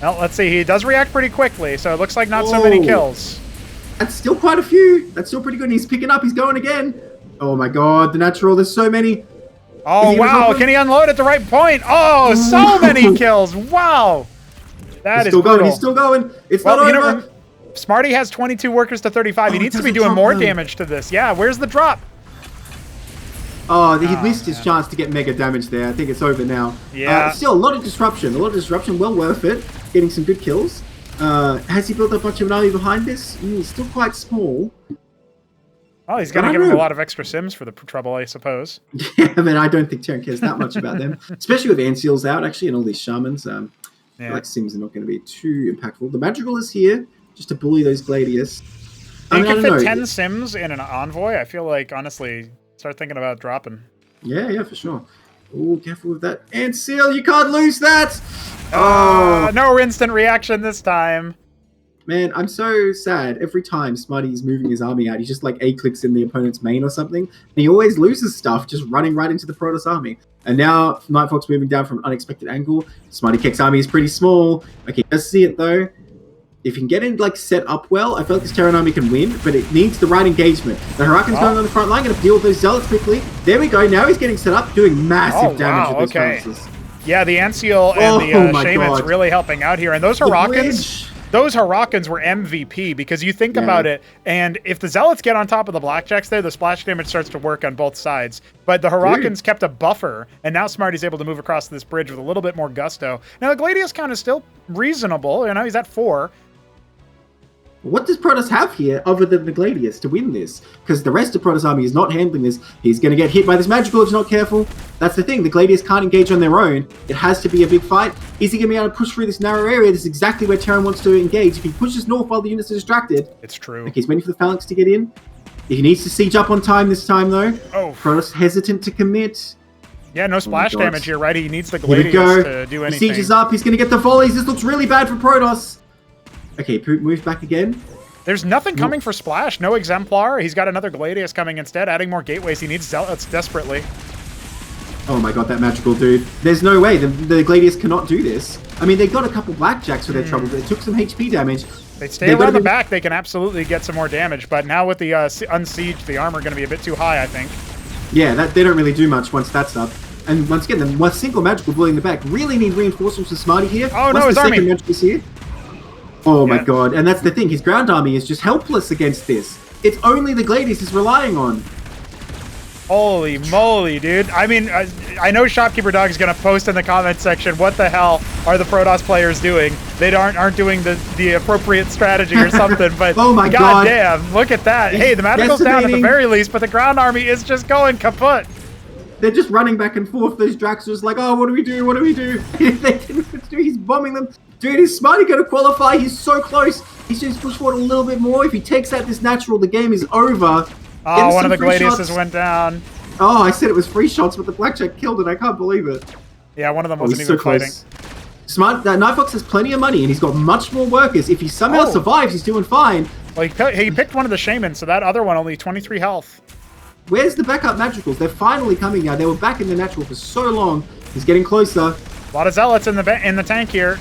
Well, let's see. He does react pretty quickly, so it looks like not so many kills. That's still quite a few. That's still pretty good. And he's picking up. He's going again. Oh my God, the natural. There's so many. Oh, wow. Can he unload at the right point? Oh, so many kills. Wow. That is brutal. He's still going. It's not over. Smarty has 22 workers to 35. He needs to be doing more damage to this. Yeah, where's the drop? Oh, he missed his chance to get mega damage there. I think it's over now. Yeah. Still, a lot of disruption. Well worth it. Getting some good kills. Has he built a bunch of an army behind this? He's still quite small. Oh, he's going to give him a lot of extra sims for the trouble, I suppose. Yeah, I mean, I don't think Terran cares that much about them. Especially with Anseals out, actually, and all these shamans. I feel like sims are not going to be too impactful. The Madrigal is here, just to bully those Gladius. You can fit 10 sims in an Envoy. I feel like, honestly, start thinking about dropping. Yeah, for sure. Oh, careful with that. Anseal, you can't lose that! No instant reaction this time. Man, I'm so sad. Every time Smarty's moving his army out, he just like A-clicks in the opponent's main or something. And he always loses stuff just running right into the Protoss army. And now NightFox moving down from an unexpected angle. SmrtyCakes' army is pretty small. Okay, let's see it though. If you can get it like set up well, I feel like this Terran army can win, but it needs the right engagement. The Huracan's going on the front line, going to deal with those Zealots quickly. There we go. Now he's getting set up, doing massive damage with those phalanxes. Yeah, the Anseal and the Shaman's really helping out here. And those Huracans... Those Huracans were MVP because you think about it, and if the Zealots get on top of the Blackjacks there, the splash damage starts to work on both sides. But the Huracans kept a buffer, and now Smarty's able to move across this bridge with a little bit more gusto. Now, the Gladius count is still reasonable. You know, he's at 4. What does Protoss have here other than the Gladius to win this? Because the rest of Protoss army is not handling this. He's going to get hit by this magical if he's not careful. That's the thing. The Gladius can't engage on their own. It has to be a big fight. Is he going to be able to push through this narrow area? This is exactly where Terran wants to engage. If he pushes north while the units are distracted... It's true. Okay, he's waiting for the Phalanx to get in. He needs to siege up on time this time, though. Oh. Protoss hesitant to commit. Yeah, no splash damage here, right? He needs the Gladius to do anything. He sieges up. He's going to get the volleys. This looks really bad for Protoss. Okay, Poop moves back again. There's nothing coming for Splash. No Exemplar. He's got another Gladius coming instead, adding more gateways. He needs Zealots desperately. Oh my god, that magical dude. There's no way. The Gladius cannot do this. I mean, they got a couple Blackjacks for their trouble, but it took some HP damage. They stay around the back, they can absolutely get some more damage, but now with the Unsiege, the armor going to be a bit too high, I think. Yeah, they don't really do much once that's up. And once again, the one single magical bully in the back really need reinforcements for Smarty here. Oh no, his army! Here, oh my god, and that's the thing, his ground army is just helpless against this. It's only the Gladius is relying on. Holy moly, dude. I mean, I know Shopkeeper Dog is going to post in the comment section, what the hell are the Protoss players doing? They aren't doing the appropriate strategy or something, but oh my god damn, look at that. Hey, the Magical's down at the very least, but the ground army is just going kaput. They're just running back and forth. Those Drax are just like, oh, what do we do? What do we do? He's bombing them. Dude, is Smarty going to qualify? He's so close. He's just push forward a little bit more. If he takes out this natural, the game is over. Oh, one of the Gladiuses went down. Oh, I said it was free shots, but the Blackjack killed it. I can't believe it. Yeah, one of them wasn't even fighting. NightFox has plenty of money, and he's got much more workers. If he somehow survives, he's doing fine. Well, he picked one of the Shamans, so that other one only 23 health. Where's the backup Magicals? They're finally coming now. They were back in the natural for so long. He's getting closer. A lot of Zealots in the tank here.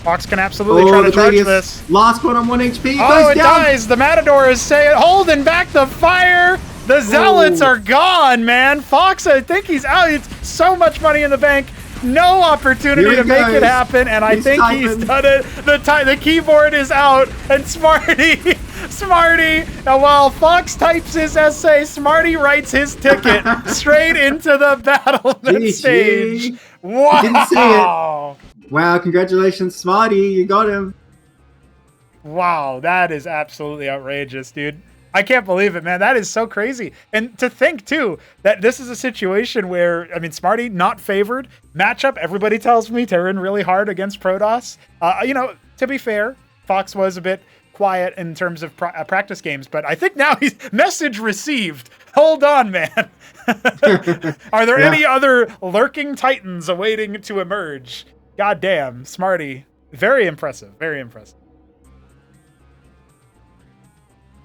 Fox can absolutely try to charge this. Last one on 1 HP. Oh, it dies. The Matador is holding back the fire. The Zealots are gone, man. Fox, I think he's out. It's so much money in the bank. No opportunity to make it happen, and I think he's done it. The keyboard is out, and Smarty, while Fox types his essay, Smarty writes his ticket straight into the battlement stage. Wow. Didn't see it. Wow, congratulations, Smarty. You got him. Wow, that is absolutely outrageous, dude. I can't believe it, man. That is so crazy. And to think, too, that this is a situation where, I mean, Smarty not favored. Matchup, everybody tells me, Terran really hard against Protoss. You know, to be fair, Fox was a bit quiet in terms of practice games, but I think now he's message received. Hold on, man. Are there any other lurking titans awaiting to emerge? God damn, Smarty. Very impressive. Very impressive.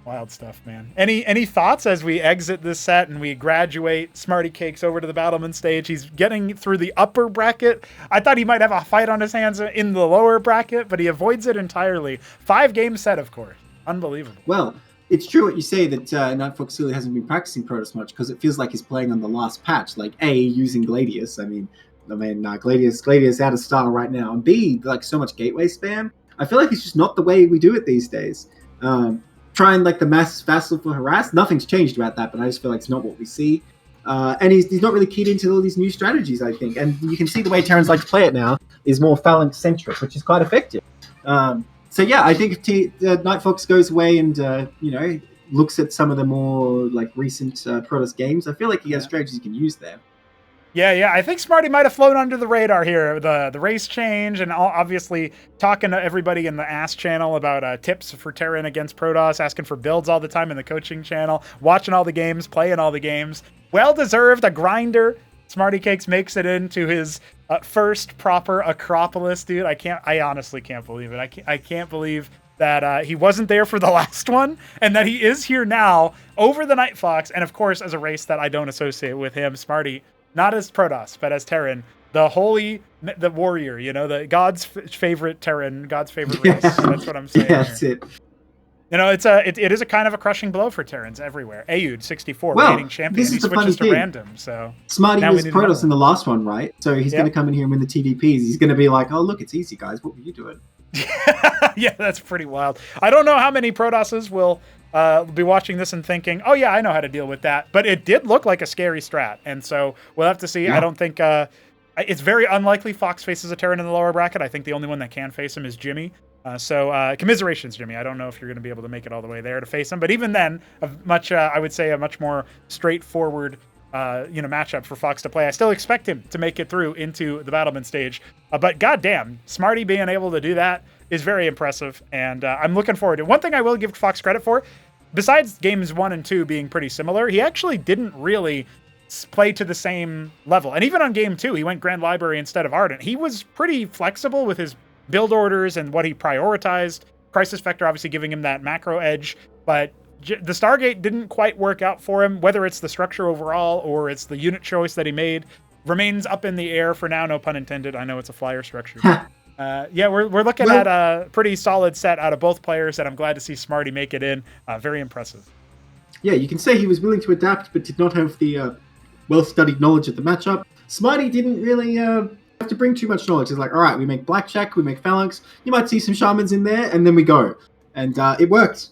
Wild stuff, man. Any thoughts as we exit this set and we graduate SmrtyCakes over to the battlement stage? He's getting through the upper bracket. I thought he might have a fight on his hands in the lower bracket, but he avoids it entirely. 5-game set, of course. Unbelievable. Well, it's true what you say that NightFox really hasn't been practicing Protoss much because it feels like he's playing on the last patch. Like, A, using Gladius. Gladius out of style right now. And B, like so much gateway spam. I feel like it's just not the way we do it these days. Trying like the mass vassal for harass, nothing's changed about that, but I just feel like it's not what we see. And he's not really keyed into all these new strategies, I think. And you can see the way Terrans like to play it now is more phalanx-centric, which is quite effective. So yeah, I think if NightFox goes away and looks at some of the more like recent Protoss games, I feel like he has strategies he can use there. Yeah. I think Smarty might have flown under the radar here. The race change and obviously talking to everybody in the Ask channel about tips for Terran against Protoss, asking for builds all the time in the coaching channel, watching all the games, playing all the games. Well-deserved, a grinder. SmrtyCakes makes it into his first proper Acropolis, dude. I honestly can't believe it. I can't believe that he wasn't there for the last one and that he is here now over the NightFox. And of course, as a race that I don't associate with him, Smarty, not as Protoss, but as Terran, the warrior, the God's favorite Terran, God's favorite race. That's what I'm saying. Yeah, that's it. It is a kind of a crushing blow for Terrans everywhere. Ayud 64, reigning champion. He switches to random. So Smarty was Protoss in the last one, right? So he's going to come in here and win the TVPs. He's going to be like, oh, look, it's easy, guys. What were you doing? Yeah, that's pretty wild. I don't know how many Protosses will be watching this and thinking, oh yeah, I know how to deal with that. But it did look like a scary strat. And so we'll have to see. Yeah. I don't think it's very unlikely Fox faces a Terran in the lower bracket. I think the only one that can face him is Jimmy. So commiserations, Jimmy. I don't know if you're going to be able to make it all the way there to face him. But even then, I would say a much more straightforward matchup for Fox to play. I still expect him to make it through into the battlement stage. But goddamn, Smarty being able to do that is very impressive. And I'm looking forward to it. One thing I will give Fox credit for, besides games 1 and 2 being pretty similar, he actually didn't really play to the same level. And even on game 2, he went Grand Library instead of Ardent. He was pretty flexible with his build orders and what he prioritized. Crisis Vector obviously giving him that macro edge, but the Stargate didn't quite work out for him. Whether it's the structure overall or it's the unit choice that he made remains up in the air for now, no pun intended. I know it's a flyer structure. Yeah, we're looking at a pretty solid set out of both players, and I'm glad to see Smarty make it in. Very impressive. Yeah, you can say he was willing to adapt, but did not have the well-studied knowledge of the matchup. Smarty didn't really have to bring too much knowledge. It's like, all right, we make Blackjack, we make Phalanx, you might see some Shamans in there, and then we go. And it worked.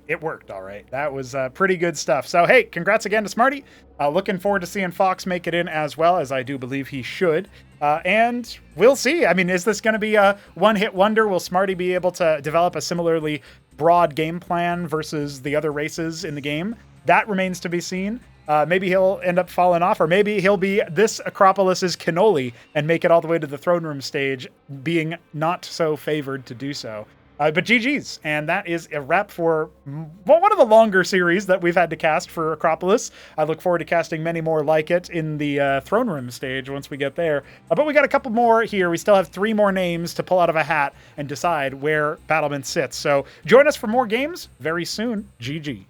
It worked, all right. That was pretty good stuff. So, hey, congrats again to Smarty. Looking forward to seeing Fox make it in as well, as I do believe he should. And we'll see. I mean, is this going to be a one-hit wonder? Will Smarty be able to develop a similarly broad game plan versus the other races in the game? That remains to be seen. Maybe he'll end up falling off, or maybe he'll be this Acropolis's cannoli and make it all the way to the throne room stage, being not so favored to do so. But GG's, and that is a wrap for one of the longer series that we've had to cast for Acropolis. I look forward to casting many more like it in the throne room stage once we get there. But we got a couple more here. We still have 3 more names to pull out of a hat and decide where Battlement sits. So join us for more games very soon. GG.